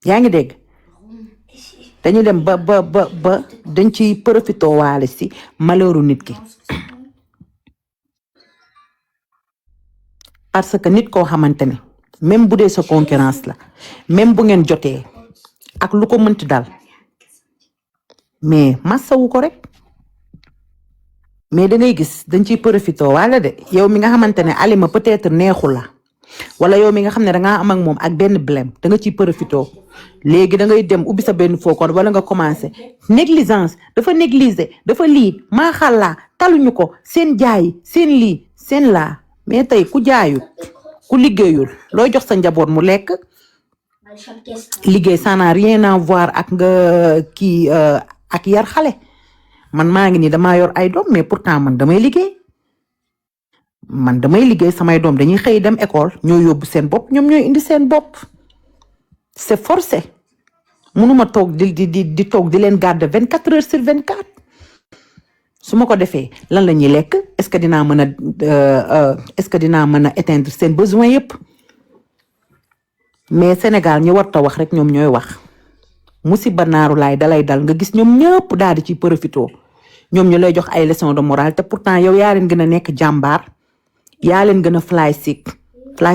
yaa ngi dégg dañuy dem ba dañ ciy profité waale si malheureux nit ki parce que nit koo xamante ne même bu dee sa concurrence la même bu ngeen jotee ak lu ko mënti dal mais massawu ko rek mais da ngay gis dañ ciy profité wala de yow mi nga xamante ne Alima peut-être neexu la wala yow mi nga xam ne dangaa am ak moom ak benn blème da nga ciy profité léegi da ngay dem ubbi sa benn fookoon wala nga commencé négligence dafa négliger dafa lii maa xàllaa taluñu ko seen jaay seen lii seen laa mais tey ku jaayut ku liggéeyul looy jox sa njaboot mu lekk Ich habe gestern. liggéey ça n'a rien à voir ak nga kii ak yar xale man maa ngi nii damaa yor ay doom mais pourtant man damay liggéey samay doom dañuy xëy dem école ñoo yóbbu seen bopp ñoom ñooy indi seen bopp c'est forcé mënuma toog di toog di leen garder 24 heures sur 24 su ma ko defee lan la ñuy lekk est-ce que dinaa mën a éteindre seen besoin yépp mais Sénégal ñu war ta wax rek ñoom ñooy wax musiba naaru laay dalay dal nga gis ñoom ñëpp daal di ci profito ñoom ñu lay jox ay leçons de morale te pourtant yow yaa leen gën a nekk jàmbaar yaa leen gën a fly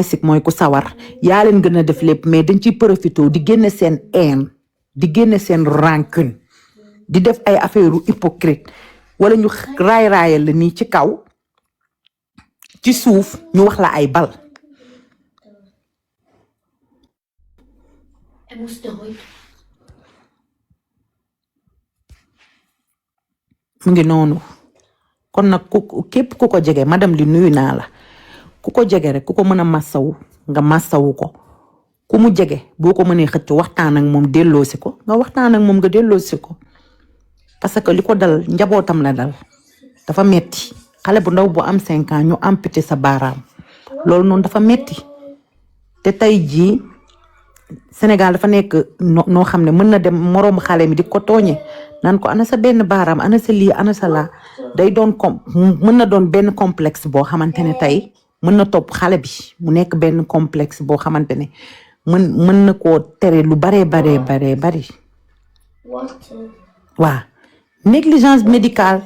sick mooy ku sawar yaa leen gën a def lépp mais dañ ciy profito di génne seen haine di génne seen rancune di def ay affaire hypocrite wala ñu raayal la nii ci kaw ci suuf ñu wax la ay bal. Musste heute. mu ngi noonu kon nag képp ku ko jege madame li nuyu naa la ku ko jege rek ku ko mën a massawu nga massawu ko ku mu jege boo ko mënee xëcc waxtaan ak moom delloosi ko nga waxtaan ak moom nga delloosi ko parce que li ko dal njabootam la dal dafa metti xale bu ndaw bu am 5 ans ñu amputé sa baaraam loolu noonu dafa metti te tey jii Sénégal dafa nekk noo xam ne mën na dem moroomu xale mi di ko tooñe naan ko ana sa benn baaraam ana sa lii ana sa laa day doon mën na doon benn complexe boo xamante ne tey mën na topp xale bi mu nekk benn complexe boo xamante ne mën na koo tere lu bari waaw négligence médicale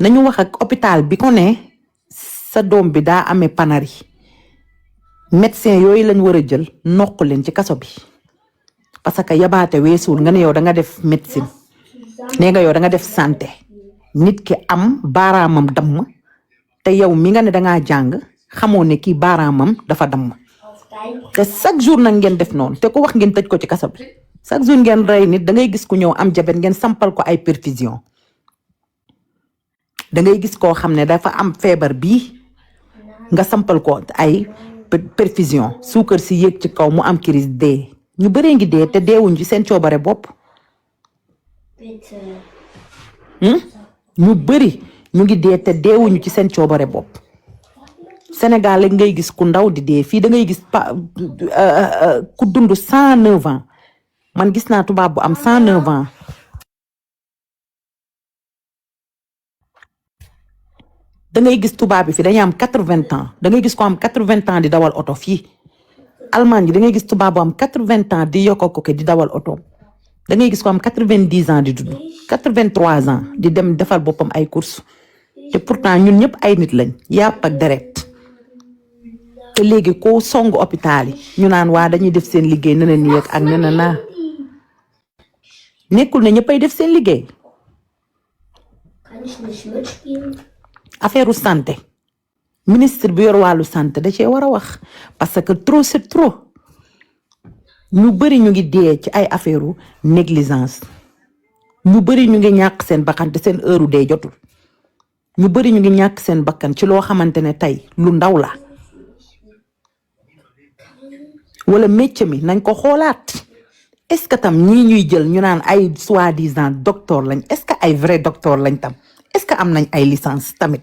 nañu wax ak hôpital bi ko ne sa doom bi daa amee panari médecin yooyu lañ war a jël noq leen ci kaso bi parce que yabaate weesuul nga ne yow da nga def médecine nee nga yow da nga def santé nit ki am baaraamam damm te yow mi nga ne dangaa jàng xamoo ne kii baaraamam dafa damm te chaque jour nag ngeen def noonu te ko wax ngeen tëj ko ci kaso bi chaque jour ngeen rey nit da ngay gis ku ñëw am jabet ngeen sampal ko ay perfusion da ngay gis koo xam ne dafa am feebar bii nga sampal ko ay perfusion suukar si yéeg ci kaw mu am crise dee ñu bëree ngi dee te deewuñ ci seen coobare bopp ñu bëri ñu ngi dee te deewuñu ci seen coobare bopp Sénégal la ngay gis ku ndaw di dee fii da ngay gis ku dund 109 ans man gis naa tubaab bu am 109 ans da ngay gis tubaab bi fi dañuy am 80 ans da ngay gis ko am 80 ans di dawal oto fii Allemagne bi da ngay gis tubaab bu am 80 ans di yokko ko di dawal oto da ngay gis ko am 90 ans di dund 83 ans di dem defal boppam ay courses te pourtant ñun ñëpp ay nit lañ yàpp ak deret te léegi ko song hôpital yi ñu naan waa dañuy def seen liggéey nana nii ak nana naa nekkul ne ñëppay def seen liggéey. Kann ich nicht mitspielen? affaire santé ministre bi yor wàllu santé da cee war a wax parce que trop c'est trop ñu bëri ñu ngi dee ci ay affaire négligence ñu bëri ñu ngi ñàkk seen bakkan te seen heure dee jotul ñu bëri ñu ngi ñàkk seen bakkan ci loo xamante ne tey lu ndaw la wala métier mi nañ ko xoolaat est-ce que tam ñii ñuy jël ñu naan ay soi-disant docteur lañ est-ce que ay vrai docteur lañ tam est-ce que am nañ ay licence tamit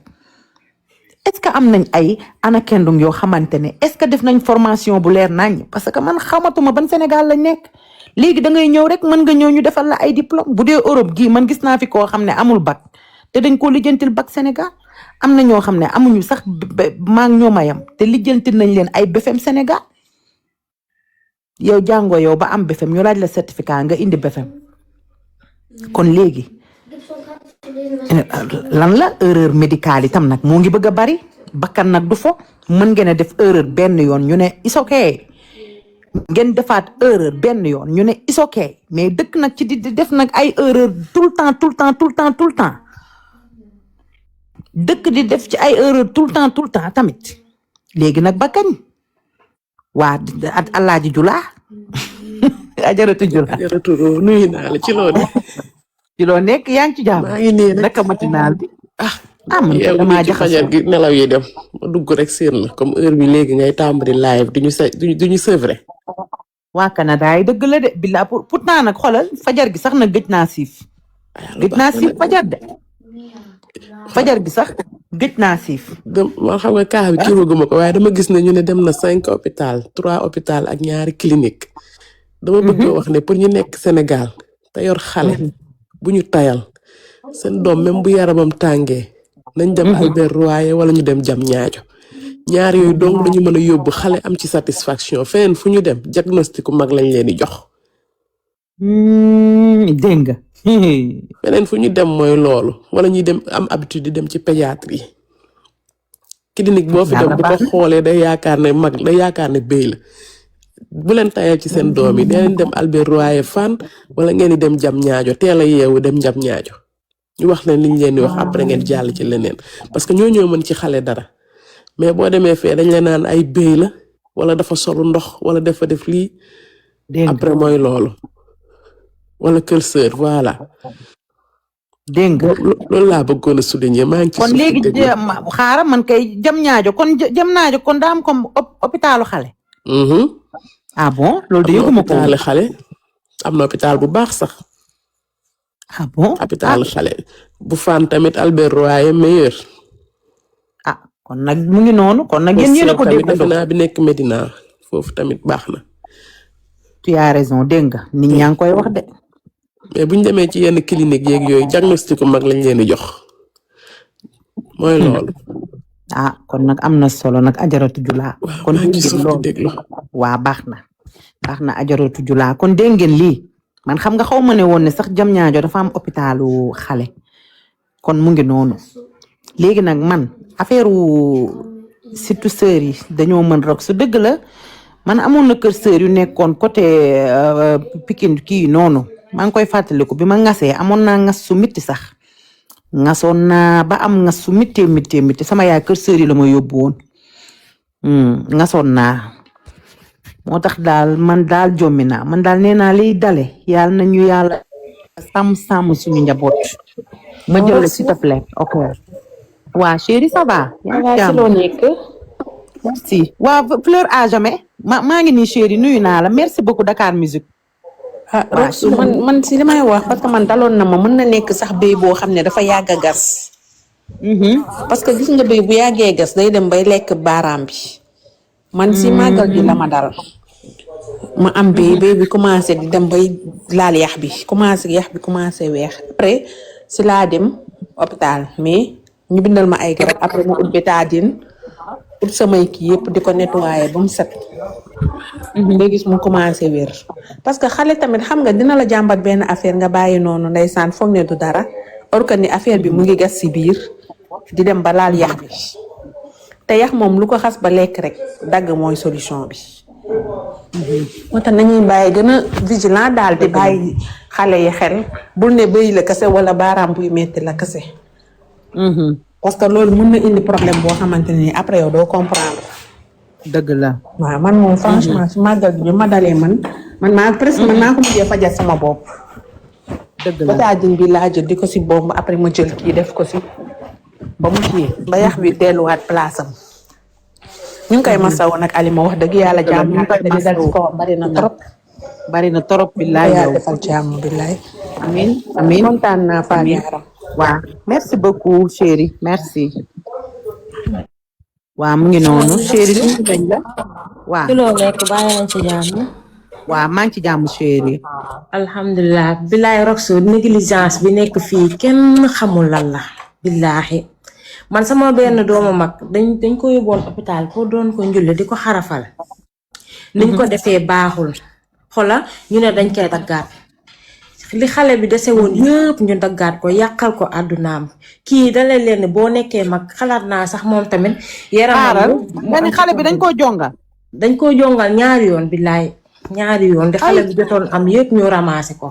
est-ce que am nañ ay anakendung yoo xamante ne est-ce que def nañ formation bu leer nañ parce que man xamatuma ban Sénégal lañ nekk léegi da ngay ñëw rek mën nga ñëw ñu defal la ay diplôme bu dee Europe gii man gis naa fi koo xam ne amul bac te dañ ko lijjantil bac Sénégal am na ñoo xam ne amuñu sax maa ngi ñoo mayam te lijjantil nañ leen ay BFEM Sénégal yow jàngoo yow ba am BFEM ñu laaj la certificat nga indi BFEM kon léegi lan la erreur médicale itam nag moo ngi bëgg a bari bakkan nag du fo mën ngeen a def erreur benn yoon ñu ne it's okay ngeen defaat erreur benn yoon ñu ne it's okay mais dëkk nag ci di def nag ay erreur tout le temps dëkk di def ci ay erreur tout le temps tamit léegi nag ba kañ waa Alaaji Jula ajaratu Jula nuyu naa la ci loolu ci loo nekk yaa ngi ci jàmm maa ngi nii rek naka matinal bi man yow damaa ci fajar gi nelaw yi dem ma dugg rek seen la comme heure bi léegi ngay tàmbali live duñu sevre waa Canada yi dëgg la de billa pourtant nag xoolal fajar gi sax nag gëj naa siif fajar de fajar gi sax gëj naa siif man xam nga kaa bi kii waguma ko waaye dama gis ne ñu ne dem na 5 hôpital 3 hôpital ak ñaari clinique dama bëgg wax ne pour ñu nekk Sénégal te yor xale bu ñu tayal seen doom même bu yaramam tàngee nañ dem Albert Royer wala ñu dem jam ñaajo ñaar yooyu donc dañu mën a yóbbu xale am ci satisfaction feneen fu ñu dem diagnostic mag lañ leen di jox dégg nga feneen fu ñu dem mooy loolu wala ñuy dem am habitude di dem ci pédiatrie clinique boo fi dem bu ko xoolee day yaakaar ne mag day yaakaar ne béy la bu leen tayal ci seen doom yi dee leen dem Albert Royer fan wala ngeen di dem jam ñaajo teel a yeewu dem jam ñaajo ñu wax leen liñ leen di wax après ngeen jàll ci leneen parce que ñoo mën ci xale dara mais boo demee fee dañ leen naan ay béy la wala dafa solu ndox wala dafa def lii après mooy loolu wala kër sër voilà dégg nga loolu laa bëggoon a souligner maa ngi ci kon léegi xaaral man kay jam ñaajo kon daa am comme hôpitalu xale ah bon loolu de yëguma ko hôpital xale am na hôpital bu baax sax ah bon hôpital xale bu fan tamit Albert Royer meilleur kon nag mu ngi noonu kon nag yéen a ko dégg defe naa bi nekk Medina foofu tamit baax na tu as raison dégg nga nit ñaa ngi koy wax de mais bu ñu demee ci yenn clinique yeeg yooyu diagnostic mag lañ leen di jox mooy loolu kon nag am na solo nag ajaratu Jula kon déglu waa baax na ajaratu Jula kon dégg ngeen lii man xam nga xaw ma ne woon ne sax jam ñaajo dafa am hôpitalu xale kon mu ngi noonu léegi nag man affaire surtout sœur yi dañoo mën rek su dëgg la man amoon na kër sœur yu nekkoon côté Pikine kii noonu maa ngi koy fàttaliku bi ma ngasee amoon naa ngas su mitti sax ngasoon naa ba am ngas su mittee sama yaay kër sœur yi la ma yóbbu woon ngasoon naa moo tax daal man daal jommi naa man daal nee naa liy dale yàlla nañu yàlla sàmm suñu njaboot ma jël s'il te plaît ok waa chérie ça va yaa merci waa fleur à jamais maa ngi nii chérie nuyu naa la merci beaucoup Dakar Musique Rox man si li may wax parce que man daloon na ma mën na nekk sax béy boo xam ne dafa yàgg a gas parce que gis nga béy bu yàggee gas day dem bay lekk baaraam bi man si màggal gi la ma dal ma am béy bi commencé di dem bay laal yax bi commencé weex après si laa dem hôpital mais ñu bindal ma ay garab après ma ut bétadine ut samay kii yëpp di ko nettoyer ba mu set nga gis mu commencé wér parce que xale tamit xam nga dina la jàmbat benn affaire nga bàyyi noonu ndeysaan foog ne du dara or que ni affaire bi mu ngi gas si biir di dem ba laal yax bi te yax moom lu ko xas ba lekk rek dagg mooy solution bi moo tax nañuy bàyyi gën a vigilant daal di bàyyi xale yi xel bul ne bëy la kese wala baaraam buy metti la kese parce que loolu mën na indi problème boo xamante ne après yow doo comprendre dëgg la waaw man moom franchement su màggal bi ma dalee man maa presque man maa ko mujjee fajal sama bopp dëgg la bétadine bi laa jël di ko si boobu après ma jël kii def ko si ba mu kii ba yax bi delluwaat place am ñu ngi koy masawu nag Alima wax dëgg yàlla jàmm ñu koy dal ci kawam bari na trop billaay yow defal jàmm billaay amiin kontaan naa Fane Yaram waaw merci beaucoup chérie merci waaw mu ngi noonu chérie nuyu nañ la waaw ci loo nekk bàyyi nañ ci jàmm waaw maa ngi ci jàmm chérie alhamdulilah billaay Roxo négligence bi nekk fii kenn xamul lan la billaahi man sama benn doomu mag dañ ko yóbboon hôpital ko doon ko njulli di ko xarafal niñ ko defee baaxul xola ñu ne dañ koy daggaat li xale bi dese woon yëpp ñu daggaat ko yàqal ko àddunaam kii dale leen boo nekkee mag xalaat naa sax moom tamit yaramam nga xale bi dañ koo jongal ñaari yoon billaay ñaari yoon di xale bi jotoon am yëpp ñu ramassé ko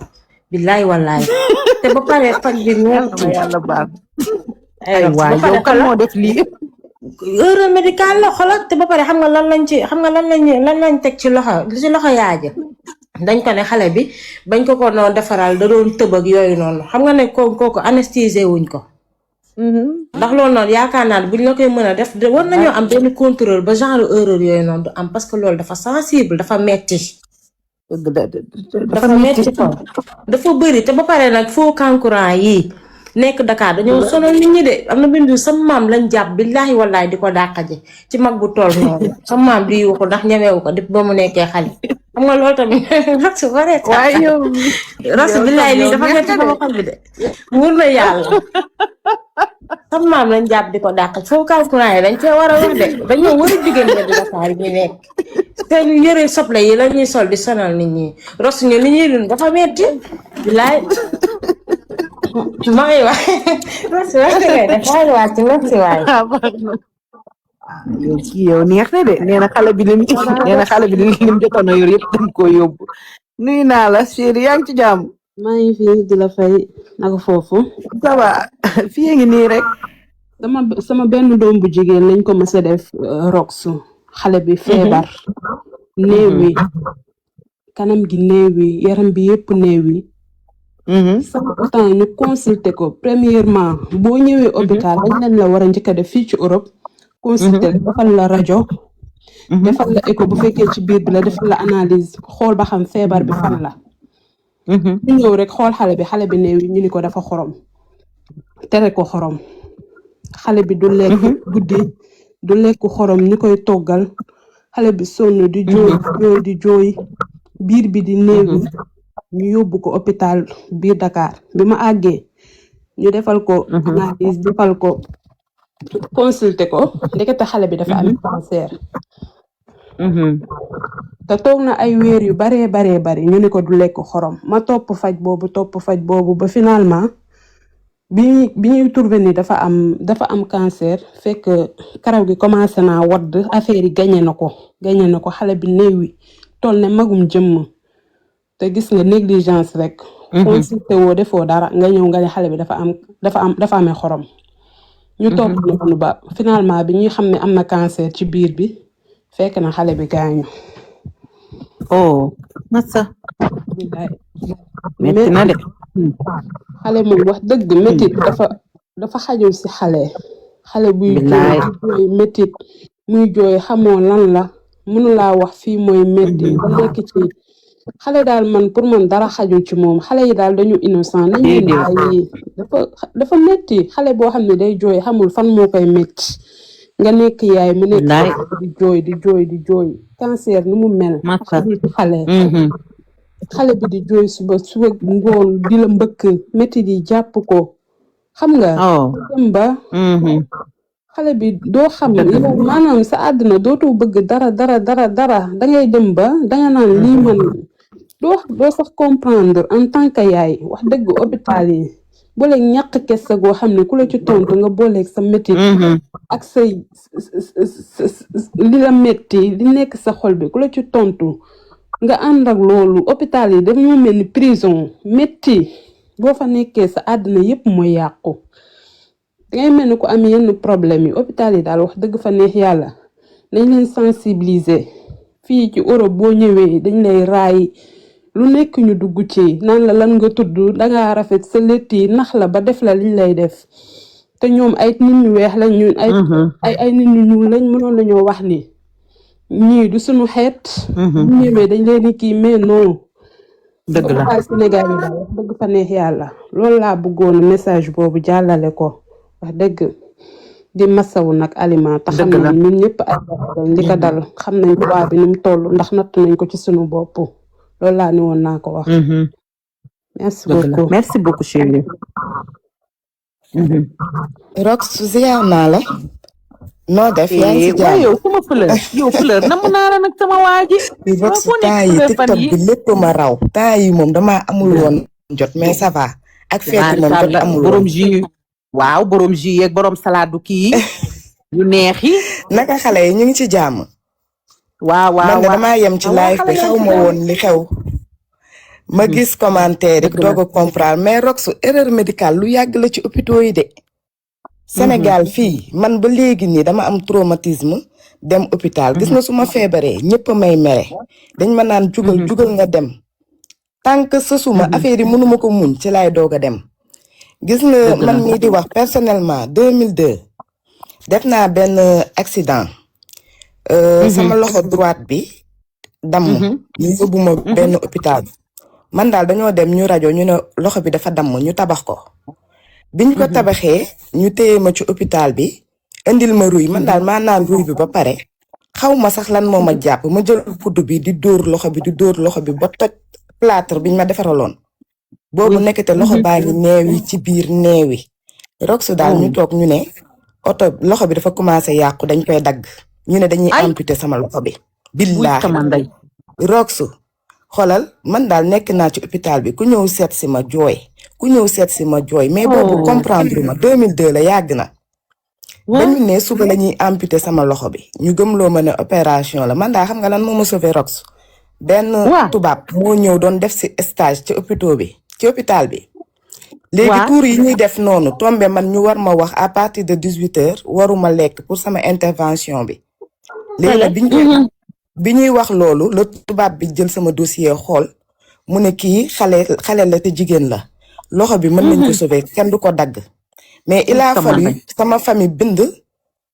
billaay wallaay te ba pare faj bi yàlla baax ay waay yow kan moo def lii erreur médicale la xoolal te ba pare xam nga lan lañ teg ci loxo yaaja dañ ko ne xale bi bañ ko noonu defaral da doon tëb ak yooyu noonu xam nga ne kooku anesthésié wuñ ko ndax loolu noonu yaakaar naa buñ la koy mën a def war nañoo am benn contrôle ba genre erreur yooyu noonu du am parce que loolu dafa sensible dafa metti dafa metti ko dafa bëri te ba pare nag faux concurrent yi nekk Dakar dañoo sonal nit ñi de am na bindu sama maam lañ jàpp billaahi wallaahi di ko dàqaje ci mag bu toll noonu sama maam di yuuxu ndax ñemewu ko depuis ba mu nekkee xale xam nga loolu tamit rasu bare waaye yow rasu billaahi lii dafa metti sama xol bi de wóor na yàlla sama maam lañ jàpp di ko dàq faux concurrent yi dañ cee war a wax de dañoo war a jigéen ñi di Dakar ñu nekk seen yëre soble yi la ñuy sol di sonal nit ñi rasu ñu li ñuy dund dafa metti billaahi maa ngi wax merci merci merci waay. yow kii yow neex na de nee na xale bi lim jotoon a yor yëpp dañ koo yóbbu nuyu naa la chérie yaa ngi ci jàmm. maa ngi fi di la fay naka foofu. ça va fii ngi nii rek. sama benn doom bu jigéen lañ ko mës a def rox xale bi feebar. néewi kanam gi néewi yaram bi yëpp néewi. sama temps ñu consulter ko premièrement boo ñëwee hôpital dañ leen la war a njëkk a def fii ci Europe. consulter defal la rajo. defal la écho bu fekkee ci biir bi la defal la analyse xool ba xam feebar bi fan la. ñu ñëw rek xool xale bi néewi ñu ni ko dafa xorom. tere ko xorom. xale bi du lekk guddi du lekk xorom ñu koy toggal xale bi sonn di jooy biir bi di néewi. ñu yóbbu ko hôpital biir Dakar bi ma àggee ñu defal ko analyse defal ko consulter ko ndekete xale bi dafa am cancer. te toog na ay weer yu baree bari ñu ne ko du lekk xorom ma topp faj boobu ba finalement bi ñuy trouvé ni dafa am cancer fekk karaw gi commencé naa wadd affaire yi gañe na ko xale bi néewi toll ne magum jëmm. te gis nga négligence rek. consulté woo defoo dara nga ñëw nga ne xale bi dafa amee xorom. ñu topp noonu ba finalement bi ñuy xam ne am na cancer ci biir bi fekk na xale bi gaañu. oh massa. metti na de. xale moom wax dëgg métit dafa xajul si xale. xale buy jooy métit muy jooy xamoo lan la mënulaa wax fii mooy métti ba nekk ci. xale daal pour man dara xajul ci moom xale yi daal dañu innocent nañu bàyyi dafa metti xale boo xam ne day jooy xamul fan moo koy metti nga nekk yaay mu nekk di jooy cancer ni mu mel xale bi di jooy suba ngoon di la mbëkk metti di jàpp ko xam nga dem ba xale bi doo xam yow maanaam sa àdduna dootoo bëgg dara dangay dem ba danga naan lii man doo sax comprendre en tant que yaay wax dëgg hôpital yi booleeg ñàkk kese goo xam ne ku la ci tontu nga booleeg sa métti ak say li la métti li nekk sa xol bi ku la ci tontu nga ànd ak loolu hôpital yi dañoo mel ni prison métti boo fa nekkee sa àdduna yépp mooy yàqu dangay mel ni ku am yenn problème yi hôpital yi daal wax dëgg fa neex yàlla dañ leen sensibiliser fii ci Europe boo ñëwee dañ lay raay lu nekk ñu dugg ci naan la lan nga tudd dangaa rafet sa létt yi nax la ba def la liñ lay def te ñoom ay nit ñu weex lañ ñun ay nit ñu ñuul lañ mënoon lañoo wax ni ñii du suñu xeet bu ñëwee dañ leen ni kii mais non dëgg la Sénégal yi daal wax dëgg fa neex yàlla loolu laa bëggoon message boobu jàllale ko wax dëgg di masawu nag aliment te xam nañ ñun ñëpp ay li ko dal xam nañ poids bi ni mu toll ndax natt nañ ko ci suñu bopp loolu laa ni woon naa ko wax. merci beaucoup chérie. Rox ziar naa la. noo def yaa ngi ci jàmm yow sama fleur namu naa la nag sama waa ji. Rox temps yi TikTok bi lépp ma raw. temps yi moom damaa amul woon jot mais ça va. ak feeti moom jot amul woon borom jus waaw borom jus yeeg borom salade kii yu neex yi. naka xale yi ñu ngi ci jàmm. waaw man de damaa yem ci live bi xaw ma woon li xew. ma gis commentaire yi doog a comprendre mais Rox erreur médicale lu yàgg la ci hôpitaux yi de. Sénégal fii man ba léegi nii dama am traumatisme dem hôpital gis nga su ma feebaree ñëpp may mere dañ ma naan jugal nga dem tant que sësuma affaire yi mënuma ko muñ ci laay doog a dem. gis nga man mii di wax personnellement 2002 def naa benn accident. sama loxo droite bi damm ñu yóbbu ma benn hôpital man daal dañoo dem ñu rajo ñu ne loxo bi dafa damm ñu tabax ko biñ ko tabaxee ñu téye ma ci hôpital bi indil ma ruy man daal maa naan ruy bi ba pare xaw ma sax lan moo ma jàpp ma jël kudd bi di dóor loxo bi ba toj plâtre biñ ma defaraloon boobu nekkate loxo baa ngi neewi ci biir neewi Rox daal ñu toog ñu ne oto loxo bi dafa commencé yàqu dañ koy dagg ñu ne dañuy amputé sama loxo bi billaahi Rox xoolal man daal nekk naa ci hôpital bi ku ñëw seet si ma jooy mais boobu comprendre ma 2002 la yàgg na dañu ne suba la ñuy amputé sama loxo bi ñu gëmloo ma ne opération la man daal xam nga lan moo ma sauvé Rox benn tubaab moo ñëw doon def si stage ci hôpital bi léegi tour yi ñuy def noonu tombé man ñu war ma wax à partir de 18h waruma lekk pour sama intervention bi léegi bi ñuy wax loolu la tubaab bi jël sama dossier xool mu ne kii xale la te jigéen la loxo bi mën nañ ko sauver kenn du ko dagg mais il a fallu sama famille bind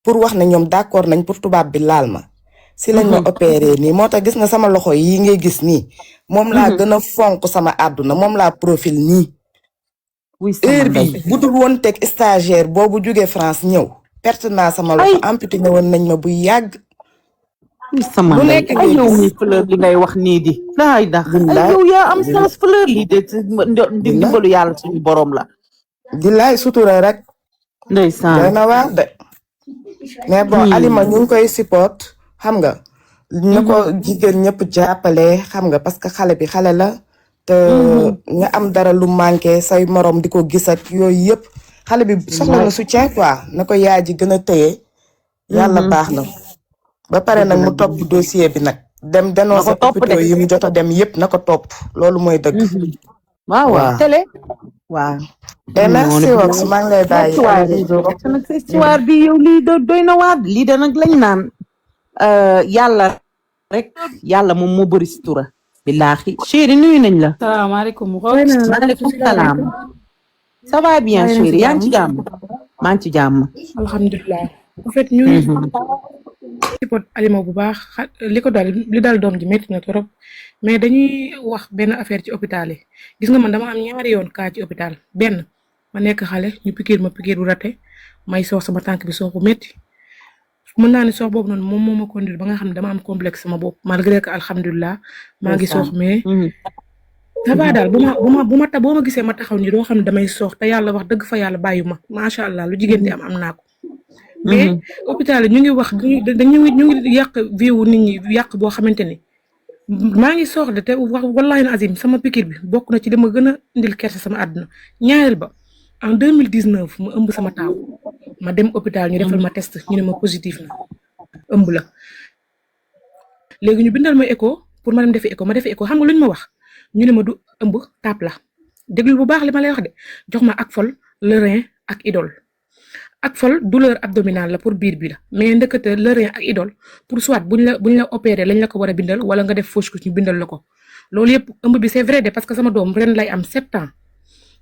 pour wax ne ñoom d'accord nañ pour tubaab bi laal ma si lañ ma opéré nii moo tax gis nga sama loxo yi ngay gis nii moom laa gën a fonk sama àdduna moom laa profil nii heure bi bu dul woon teg stagiaire boobu jógee France ñëw perte naa sama loxo amputé ñëwoon nañ ma bu yàgg sama ndey ay yow mi fleur li ngay wax nii di laay dax ay yow yaa am sens fleur lii de dimbalu yàlla suñu borom la di laay sutura rek ndeysaan doy na waar de mais bon Alima ñu ngi koy support xam nga na ko jigéen ñëpp jàppale xam nga parce que xale bi xale la te nga am dara lu manqué say morom di ko gis ak yooyu yëpp xale bi soxla na soutien quoi na ko yaay ji gën a téye yàlla baax na ba pare nag mu topp dossier bi nag dem dénoncer hôpitaux yi mu jot a dem yëpp na ko topp loolu mooy dëgg waaw télé waaw merci wax maa ngi lay bàyyi histoire bi yow lii doy na waar lii de nag lañ naan yàlla rek yàlla moom moo bëri sutura billaahi chéri nuyu nañ la salaamaaleykum maaleykum salaam ça va bien chéri yaa ngi ci jàmm maa ngi ci jàmm alhamdulilah en fait ñu ngi support Alima bu baax li dal doom ji métti na trop mais dañuy wax benn affaire ci hôpital yi gis nga man dama am ñaari yoon kaa ci hôpital benn ma nekk xale ñu pikiir ma pikiir bu raté may soox sama tànk bi soox bu métti mën naa ne soox boobu noonu moom moo ma conduire ba nga xam ne dama am complexe sama bopp malgré que alhamdulilah maa ngi soox mais ça va daal boo ma gisee ma taxaw nii doo xam ne damay soox te yàlla wax dëgg fa yàlla bàyyu ma macha allah lu jigéen di am naa ko mais hôpital yi ñu ngi wax ñu ngi yàq viwu nit ñi yàq boo xamante ni maa ngi soox de te wax wallahi na azim sama pikir bi bokk na ci li ma gën a indil kersa sama àdduna ñaareel ba en 2019 ma ëmb sama taaw ma dem hôpital ñu defal ma test ñu ne ma positif na ëmb la léegi ñu bindal ma écho pour ma dem defi écho ma defi écho xam nga lu ñu ma wax ñu ne ma du ëmb taap la déglul bu baax li ma lay wax de jox ma Akfol le rein ak idole Akfol douleur abdominale la pour biir bi la mais ndëkkate le rein ak idole pour soit buñ la opéré lañ la ko war a bindal wala nga def fausse couche ñu bindal la ko loolu yëpp ëmb bi c'est vrai de parce que sama doom ren lay am 7 ans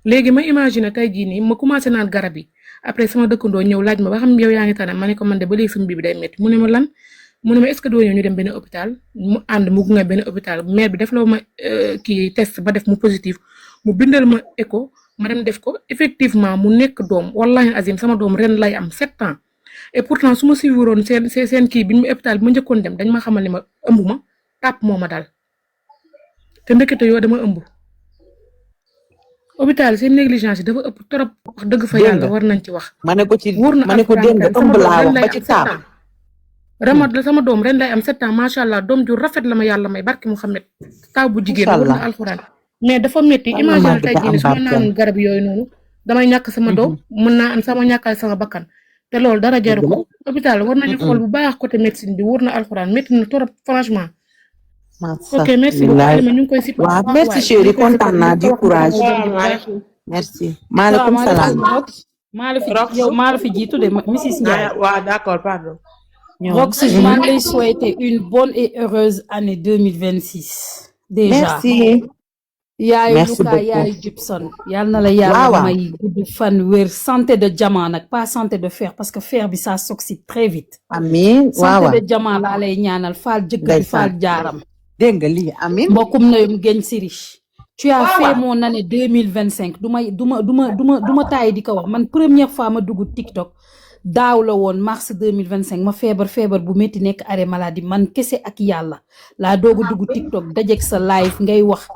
léegi ma imaginer tey jii nii ma commencé naan garab yi après sama dëkkandoo ñëw laaj ma ba xam yow yaa ngi tane ma ne ko man de ba léegi sama biir bi day métti mu ne ma lan mu ne ma est-ce que doo ñëw ñu dem benn hôpital mu ànd mu gunge benn hôpital mère bi def loo ma kii test ba def mu positif mu bindal ma écho ma dem def ko effectivement mu nekk doom wallahi azim sama doom ren lay am 7 ans et pourtant su ma suiviroon seen kii bi mu hôpital bi ma njëkkoon dem dañ ma xamal ni ma ëmb ma tàpp moo ma dal te ndekete yoo dama ëmb hôpital seen négligence yi dafa ëpp trop wax dëgg fa yàlla war nañ ci wax. ma ne ko ci ma ne ko démb ëmb laa wax ba ci taab ramat la sama doom ren lay am 7 ans macha allah doom ju rafet la ma yàlla may barki Muhammad taw bu jigéen war na alxuraan mais dafa métti imagine tey jii su ma naan garab yooyu noonu damay ñàkk sama doom mën naa am sama ñàkkaay sama bakkan te loolu dara jaru ko hôpital war nañu xool bu baax côté médecine bi war na alxuraan métti na trop franchement. ok merci beaucoup Alima ñu ngi koy si. waaw merci chérie kontaan naa du courage. merci. maaleykum salaam. maa la fi jiitu de Mrs Ndiaye. waaw d'accord pardon. Rox, maa ngi lay souhaiter une bonne et heureuse année 2026. déjà merci. yaayu Luka yaayu Gibson. yal na la yàlla may gudd fan wér santé de diamant nag pas santé de fer parce que fer bi ça s'oxyde très vite. amiin santé de diamant laa lay ñaanal faal jëkkër faal jaaram. dégg nga lii amin mbokkum nayum Gen Siri tu as fait mon année 2025 duma taay di ko wax man première fois ma dugg TikTok daaw la woon mars 2025 ma feebar bu métti nekk arrêt maladie man kese ak yàlla laa doog a dugg TikTok dajeeg sa live ngay wax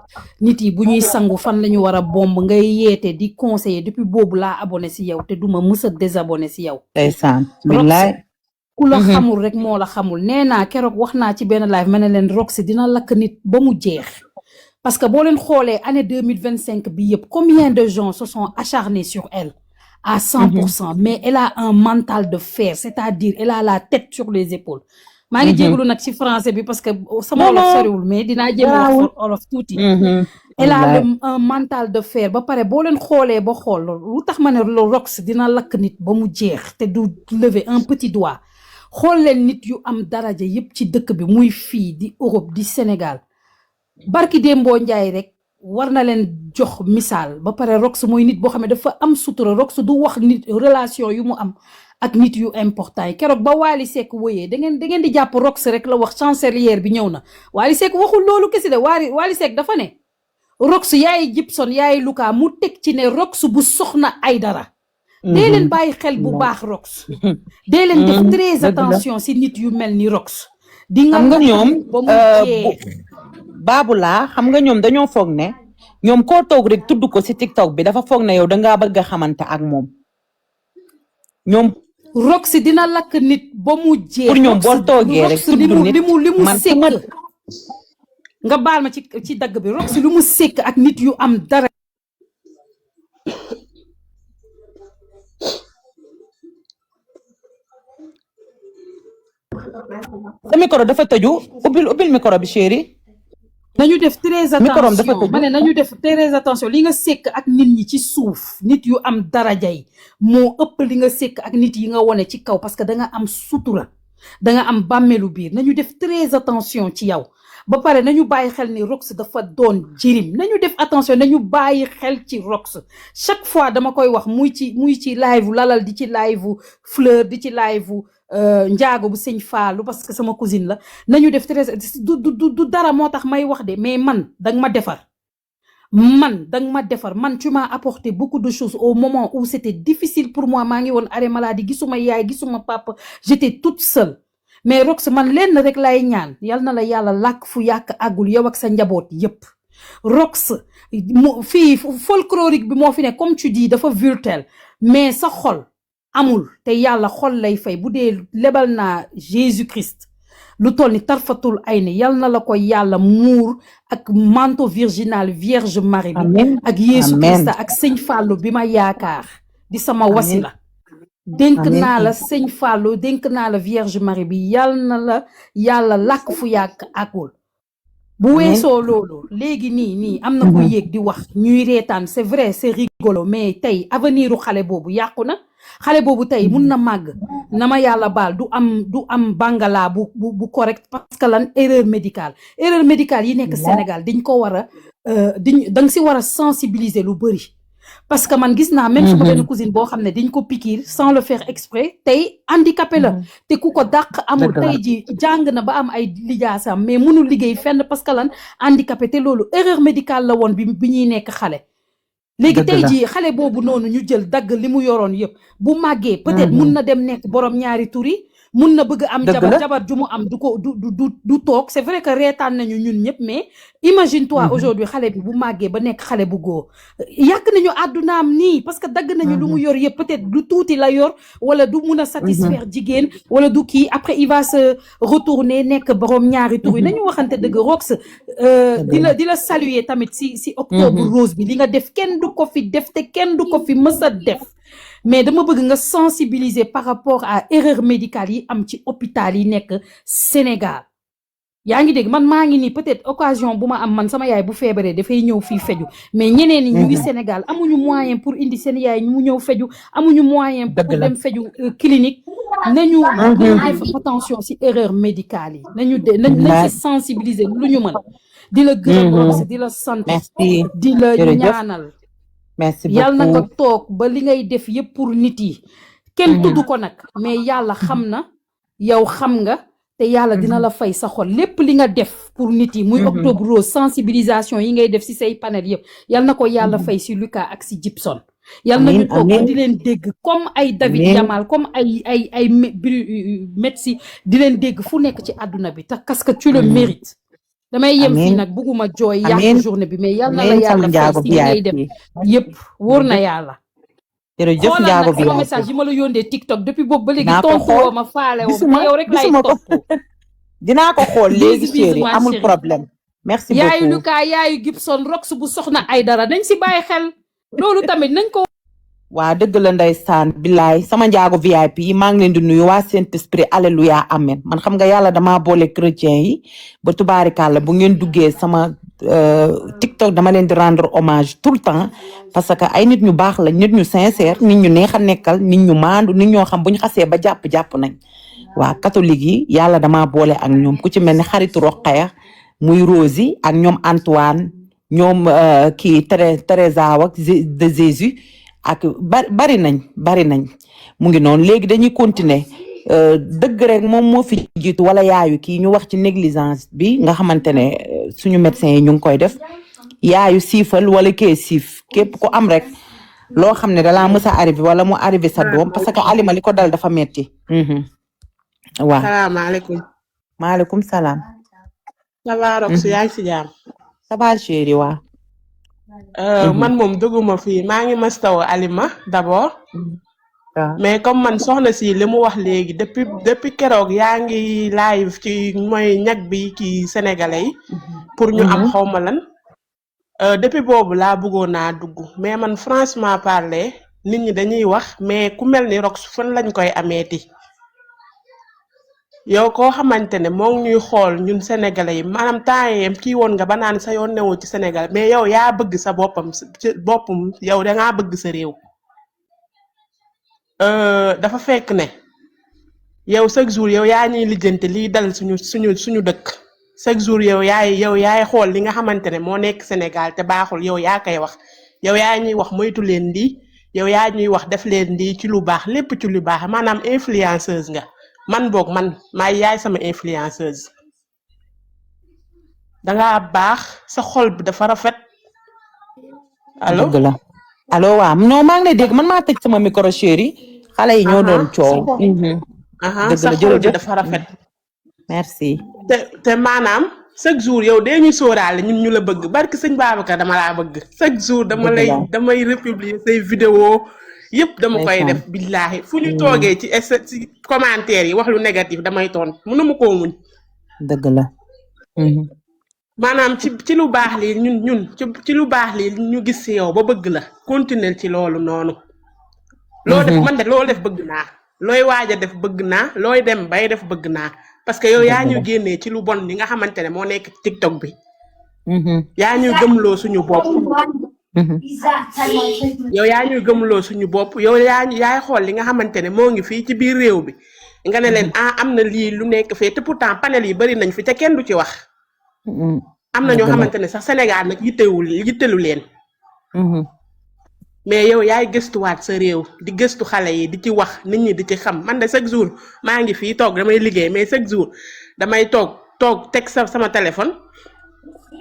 nit yi bu ñuy sangu fan la ñu war a bomb ngay yeete di conseiller depuis boobu laa abonné si yow te duma mës a désabonné si yow. ndeysaan billaay ku la xamul rek moo la xamul nee naa keroog wax naa ci benn live ma ne leen Roxy dina lakk nit ba mu jeex. Parce que boo leen xoolee année 2025 bi yëpp combien de gens se sont acharnés sur elle à 100%, mais elle a un mental de fer, c'est-à-dire elle a la tête sur les épaules. maa ngi jégalu nag ci français bi parce que sama wolof soriwul mais dinaa jéem a wax wolof tuuti. Elle a un mental de fer ba pare boo leen xoolee ba xool lu tax ma ne Rox dina lakk nit ba mu jeex te du lever un petit doigt xool leen nit yu am daraja yëpp ci dëkk bi muy fii di Europe di Sénégal. barki Dembo Njaay rek war na leen jox misaal ba pare Rox mooy nit boo xam ne dafa am sutura Rox du wax nit relation yu mu am ak nit yu important yi keroog ba Wally Seck wooyee da ngeen di jàpp Rox rek la wax chancelière bi ñëw na Wally Seck waxul loolu kese de Wally Seck dafa ne Rox yaay Gibson yaay Luka mu teg ci ne Rox bu soxna Aydara dee leen bàyyi xel bu baax Rox dee leen def très attention si nit yu mel ni Rox di nga ñoom ba mu jeex baabu laa xam nga ñoom dañoo foog ne ñoom koo toog rek tudd ko ci TikTok bi dafa foog ne yow dangaa bëgg a xamante ak moom ñoom Rox dina lakk nit ba mu jeex pour ñoom boo toogee rek tudd nit li mu sekk nga baal ma ci dagg bi Rox lu mu sekk ak nit yu am dara sa micro dafa tëju ubbil micro bi chéri nañu def très attention ma ne nañu def très attention li nga sekk ak nit ñi ci suuf nit yu am daraja yi moo ëpp li nga sekk ak nit yi nga wone ci kaw parce que da nga am sutura da nga am bàmmeelu biir nañu def très attention ci yow ba pare nañu bàyyi xel ni Rox dafa doon jirim nañu def attention nañu bàyyi xel ci Rox chaque fois dama koy wax muy ci live lalal di ci live fleur di ci live njaago bu sëñ Fallou parce que sama cousine la nañu def très du dara moo tax may wax de mais man danga ma defar man tu m'as apporté beaucoup de choses au moment où c'était difficile pour moi maa ngi woon arrêt maladie gisuma yaay gisuma papa j'étais toute seule mais Rox man lenn rek lay ñaan yal na la yàlla làkk fu yàq àggul yow ak sa njaboot yépp Rox fii folklorique bi moo fi ne comme tu dis dafa virtuel mais sa xol amul te yàlla xol lay fay bu dee lebal naa Jésus Christ lu toll ni tarfatul ay ne yal na la ko yàlla muur ak manteau virginal Vierge Marie bi ak Jésus Christ ak sëñ Fallou bi ma yaakaar di sama wasila dénk naa la sëñ Fallou dénk naa la Vierge Marie bi yal na la yàlla làkk fu yàq akul bu weesoo loolu léegi nii am na ko yéeg di wax ñuy reetaan c'est vrai c'est rigolo mais tey avenir u xale boobu yàqu na xale boobu tey mun na màgg na ma yàlla baal du am bangala bu correct parce que lan erreur médicale yi nekk Sénégal dañ ko war a danga si war a sensibiliser lu bëri parce que man gis naa même suma benn cousine boo xam ne dañ ko piqûre sans le faire exprès tey handicapé la te ku ko dàq amul tey ji jàng na ba am ay lijaasam mais mënul liggéey fenn parce que lan handicapé te loolu erreur médicale la woon bi ñuy nekk xale léegi tey jii xale boobu noonu ñu jël dagg li mu yoroon yëpp bu màggee peut-être mun na dem nekk borom ñaari tur yi mun na bëgg am jabar ju mu am du toog c'est vrai que reetaan nañu ñun ñëpp mais imagine toi aujourd'hui xale bi bu màggee ba nekk xale bu góor yàq nañu àddunaam nii parce que dagg nañu lu mu yor yëpp peut-être du tuuti la yor wala du mun a satisfaire jigéen wala du kii après il va se retourner nekk borom ñaari tur yi nañu waxante dëgg Rox di la saluer tamit si octobre rose bi li nga def kenn du ko fi def te kenn du ko fi mës a def mais dama bëgg nga sensibiliser par rapport à erreur médicale yi am ci hôpital yi nekk Sénégal yaa ngi dégg man maa ngi nii peut-être occasion bu ma am man sama yaay bu feebaree dafay ñëw fii feju mais ñeneen ñi ñu ngi Sénégal amuñu moyen pour indi seen yaay ñu mu ñëw feju amuñu moyen pour dem feju clinique nañu def attention ci erreur médicale yi nañ ci sensibiliser lu ñu mën di la gërëm Rox di la sant di la ñaanal merci beaucoup yàlla na nga toog ba li ngay def yëpp pour nit yi kenn tudd ko nag mais yàlla xam na yow xam nga te yàlla dina la fay sa xol lépp li nga def pour nit yi muy octobre rose sensibilisation yi ngay def si say panel yëpp yal na ko yàlla fay si Lucas ak si Gibson yal na ñu toog di leen dégg comme ay David Yamal comme ay Metsi di leen dégg fu nekk ci àdduna bi te parce que tu le mérites damay yem fii nag bugguma jooy yàq journée bi mais yal na la yàlla fay si li ngay def yëpp wóor na yàlla jërëjëf xoolal Ndiago nag sama VIP message yi ma la yóndee TikTok depuis boobu ba léegi naa ko tontu xool woo ma faale woo gisuma ma yow rek lay gisuma ko topp dinaa ko xool léegi Bisous, bisous, chérie ma amul chérie. problème merci yaayu beaucoup Lucas yaayu Gibson Rox bu soxna ay dara nañ si bàyyi xel loolu tamit nañ ko waa dëgg la ndeysaan billaay sama Ndiago VIP yi maa ngi leen di nuyu waa Saint-Esprit alléluia amen man xam nga yàlla damaa boole chrétien yi ba tubaarikàlla bu ngeen duggee sama TikTok dama leen di rendre hommage tout le temps parce que ay nit ñu baax la nit ñu sincère nit ñu neex a nekkal nit ñu maandu nit ñoo xam bu ñu xasee ba jàpp nañ waa catholique yi yàlla damaa boole ak ñoom ku ci mel ni xaritu Roqaya muy Rosie ak ñoom Antoine ñoom kii Teresa ak de Jésus ak bari nañ mu ngi noonu léegi dañuy continuer dëgg rek moom moo fi jiitu wala yaayu kii ñu wax ci négligence bi nga xamante ne suñu médecin yi ñu ngi koy def yaayu siifal wala kee siif képp ku am rek loo xam ne dalaa mës a arrivé wala mu arrivé sa doom parce que Alima li ko dal dafa metti waaw salaamaaleykum. maaleykum salaam ça va Rox yaa ngi si jàmm. ça va chéri waa man moom duguma fii maa ngi mastaw Alima d'abord. waaw mais comme man soxna si li mu wax léegi depuis keroog yaa ngi live ci mooy ñag bi ki sénégalais yi. pour ñu am xawma lan. depuis boobu laa bëggoon naa dugg mais man franchement parler nit ñi dañuy wax mais ku mel ni Rox fan lañ koy ameeti. yow koo xamante ne moo ngi ñuy xool ñun sénégalais yi maanaam temps yii kii woon nga ba naan sa yoon newoo ci Sénégal mais yow yaa bëgg sa boppam ci boppam yow dangaa bëgg sa réew. dafa fekk ne yow chaque jour yow yaa ñuy lijjanti liy dal suñu dëkk chaque jour yow yaay xool li nga xamante ne moo nekk Sénégal te baaxul yow yaa koy wax yow yaa ñuy wax moytu leen di yow yaa ñuy wax def leen di ci lu baax lépp ci lu baax maanaam influenceuse nga man boog man maay yaay sama influenceuse dangaa baax sa xol bi dafa rafet. allo dëgg la allo waaw non maa ngi lay dégg man maa tëj sama micro chéri xale yi ñoo doon coow. dëgg sa la xol bi jërëjëf dafa rafet. merci. te maanaam chaque jour yow dee ñuy sóoraale ñun ñu la bëgg barki sëñ Babacar dama laa bëgg chaque jour damay republier say vidéo yëpp dama koy def billaahi fu ñu toogee ci commentaire yi wax lu négatif damay toon mënuma koo muñ. dëgg la. maanaam ci lu baax lii ñun ci lu baax lii ñu gis ci yow ba bëgg la continuer ci loolu noonu. loo def man de loo def bëgg naa looy waaj a def bëgg naa looy dem bay def bëgg naa parce que yow yaa ñu génnee ci lu bon li nga xamante ne moo nekk TikTok bi. yaa ñuy gëmloo suñu bopp. yow yaa ñuy gëmloo suñu bopp yow yaay xool li nga xamante ne moo ngi fii ci biir réew bi nga ne leen am na lii lu nekk fee te pourtant panel yi bari nañ fi te kenn du ci wax. am na ñoo xamante ne sax Sénégal nag yittelu leen. mais yow yaay gëstuwaat sa réew di gëstu xale yi di ci wax nit ñi di ci xam man de chaque jour maa ngi fii toog damay liggéey mais chaque jour damay toog teg sama téléphone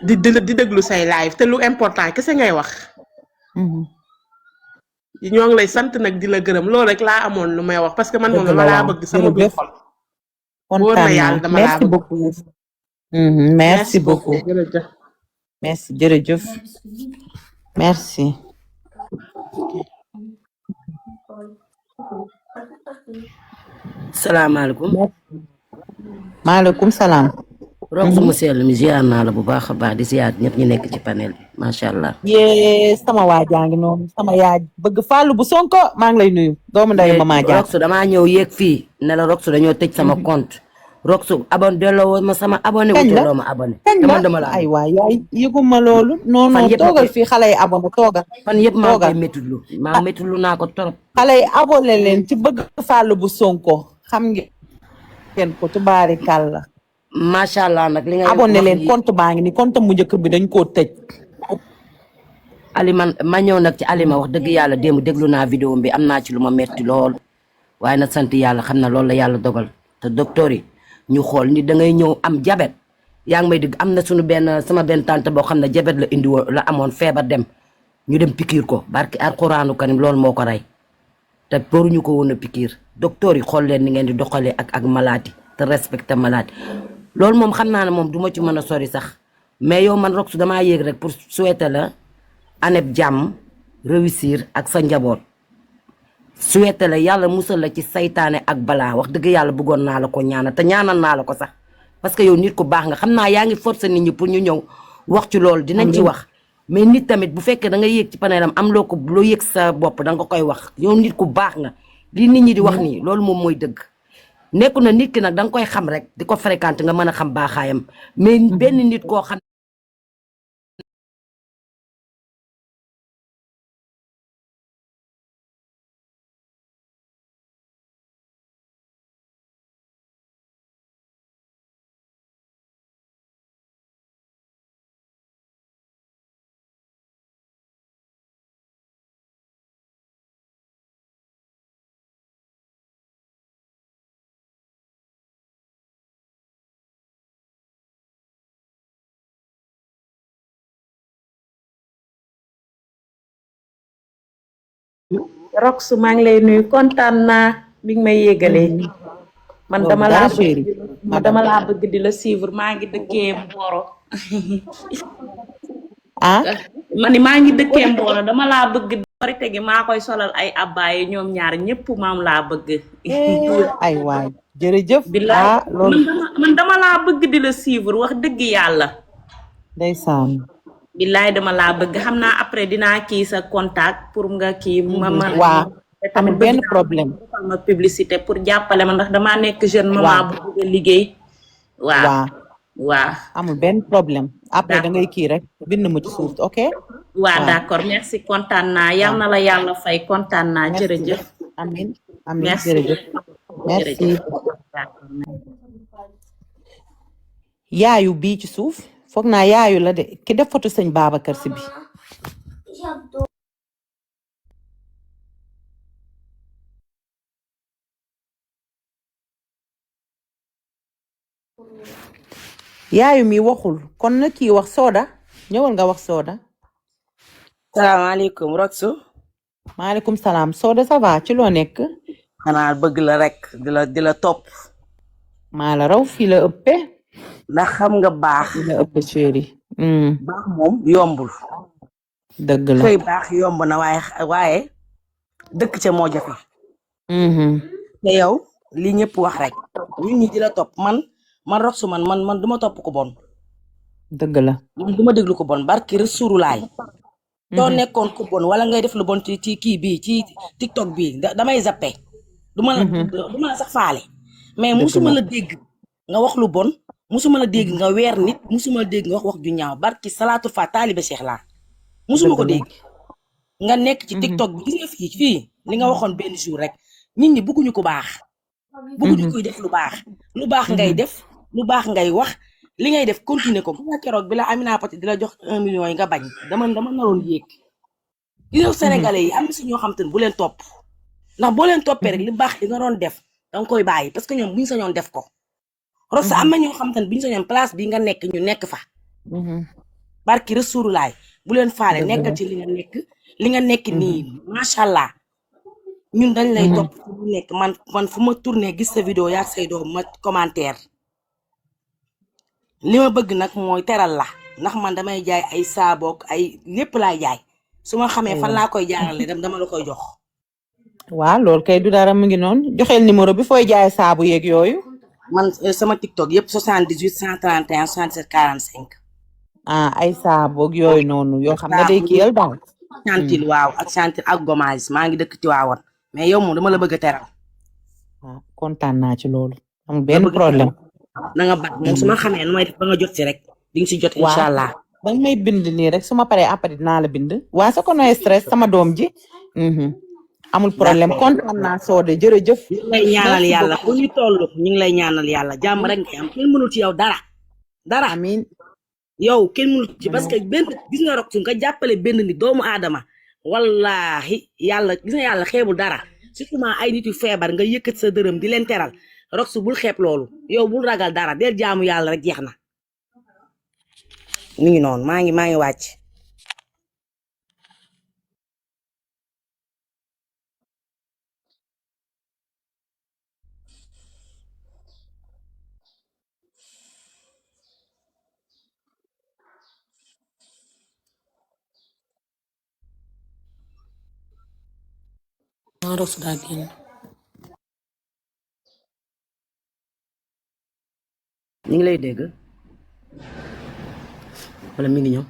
di déglu say live te lu important kese ngay wax. ñoo ngi lay sant nag di la gërëm loolu rek laa amoon lu may wax parce que man moom dama laa bëgg sama biir xol. wóor na yàlla dama laa bëgg. merci beaucoup merci jërëjëf merci. salaamaaleykum. maaleykum salaam. Rox mu sell mi ziar naa la bu baax a baax di ziar ñëpp ñu nekk ci panel bi macha allah. yee sama waa jaa ngi noonu sama yaay bëgg Fallou bu Sonko maa ngi lay nuyu. doomu nday Mama Dia. Rox damaa ñëw yéeg fii ne la Rox dañoo tëj sama compte. Rox abonné delloo ma sama abonné. kañ la delloo ma abonné. kañ la ay waay yaay yëguma loolu. non non toogal fii xale yi abonné toogal. fan yëpp maa ngi koy méttitlu maa méttitlu naa ko trop. xale yi abonné leen ci bëgg Fallou bu Sonko xam ngeen ko tubaarikàlla. macha allah nag li nga abonné leen compte baa ngi ni compte mu njëkk bi dañ koo tëj. Alima ma ñëw nag ci Alima wax dëgg yàlla démb déglu naa vidéo bi am naa ci lu ma metti lool waaye nag sant yàlla xam na loolu la yàlla dogal te docteur yi ñu xool ni da ngay ñëw am jabet yaa ngi may dégg am na sama benn tante boo xam ne jabet la indi woon la amoon feebar dem ñu dem pikiir ko barki alxuraanu karim loolu moo ko rey te waruñu ko woon a pikiir docteur yi xool leen ni ngeen di doxalee ak malade te respecté malade loolu moom xam naa ne moom du ma ci mën a sori sax mais yow man Rox damaa yéeg rek pour souhaiter la année jàmm réussir ak sa njaboot souhaiter la yàlla musal la ci saytaane ak balaa wax dëgg yàlla bëggoon naa la ko ñaanal te ñaanal naa la ko sax parce que yow nit ku baax nga xam naa yaa ngi forcer nit ñi pour ñu ñëw wax ci loolu dinañ ci wax mais nit tamit bu fekkee da nga yéeg ci paneelam am loo yëg sa bopp da nga koy wax yow nit ku baax nga li nit ñi di wax nii loolu moom mooy dëgg nekku na nit ki nag da nga koy xam rek di ko fréquenter nga mën a xam baaxaayam mais benn nit koo xam Rox maa ngi lay nuyu kontaan naa bi nga may yégalee man dama laa bëgg di la suivre maa ngi dëkkee Mboro ma ni maa ngi dëkkee Mboro dama laa bëgg korite gi maa koy solal ay abbaye ñoom ñaar ñëpp maam laa bëgg ay waay jërëjëf loolu man dama laa bëgg di la suivre wax dëgg yàlla ndeysaan billaay dama laa bëgg xam naa après dinaa kii sa contact pour nga kii ma waaw amul benn problème defal ma publicité pour jàppale ma ndax damaa nekk jeune maman bu bëgg a liggéey waaw amul benn problème après da ngay kii rek bind ma ci suuf ok waaw d'accord merci kontaan naa yal na la yàlla fay kontaan naa jërëjëf amin jërëjëf merci yaayu bii ci suuf foog naa yaayu la de ki def foto sëñ Babacar Si bi yaayu mi waxul kon na kii wax Soda ñëwal nga wax Soda salaamaaleykum Roxu maaleykum salaam Soda ça va ci loo nekk xanaa bëgg la rek di la topp maa la raw fii la ëppe ndax xam nga baax fii la ëppe chéri baax moom yombul dëgg la xëy baax yomb na waaye dëkk ca moo jafe te yow li ñëpp wax rek ñun ñi di la topp man Roxu man duma topp ko bon dëgg la man duma déglu ko bon barki Rasululaay soo nekkoon ko bon wala ngay def lu bon ci kii bii ci TikTok bii damay zappe duma la sax faale mais musuma la dégg nga wax lu bon musuma la dégg nga weer nit musuma la dégg nga wax ju ñaaw barki salaatul fa taalibe Cheikh laa musuma ko dégg nga nekk ci TikTok bi gis nga fii li nga waxoon benn jour rek nit ñi bëgguñu ko baax bëgguñu koy def lu baax ngay def lu baax ngay wax li ngay def continuer ko nga keroog bi la Amina Pati di la jox 1 million yi nga bañ dama naroon yéeg gis nga Sénégalais yi am na si ñoo xam te ne bu leen topp ndax boo leen toppee rek li baax li nga doon def danga koy bàyyi parce que ñoom buñu sañoon def ko Rox am na ñoo xam te ne buñu sañoon place bi nga nekk ñu nekk fa barki Rasululaay bu leen faale nekkal ci li nga nekk nii macha allah ñun dañ lay topp fu mu nekk man fu ma tourné gis sa vidéo yaa say doom ma commentaire li ma bëgg nag mooy teral la ndax man damay jaay ay saabook ay lépp laay jaay su ma xamee fan laa koy jaarale dama la koy jox waaw loolu kay du dara mu ngi noonu joxeel numéro bi fooy jaay saabu yeeg yooyu man sama TikTok yëpp 78 131 67 45 ay saaboog yooyu noonu yoo xam ne day kiyal daal chantil waaw ak chantil ak gommage maa ngi dëkk Tiwaawan mais yow moom dama la bëgg a teral waaw kontaan naa ci loolu amul benn problème na nga bat moom su ma xamee nu may def ba nga jot si rek di nga si jot incha allah danga may bind nii rek su ma paree après dinaa la bind waa sa ko noy stress sama doom ji amul problème kontaan naa Soda jërëjëf ñu ngi lay ñaanal yàlla fu ñu toll ñu ngi lay ñaanal yàlla jàmm rek ngay am kenn mënul ci yow dara amiin yow kenn mënul ci parce que benn gis nga Rox nga jàppale benn nit doomu aadama wallahi yàlla gis nga yàlla xeebul dara surtout ay nit yu feebar nga yëkkat sa dërëm di leen teral Rox bul xeeb loolu yow bul ragal dara del jaamu yàlla rek jeex na mi ngi noonu maa ngi wàcc Rox daa génn. ñu ngi lay dégg wala mi ngi ñëw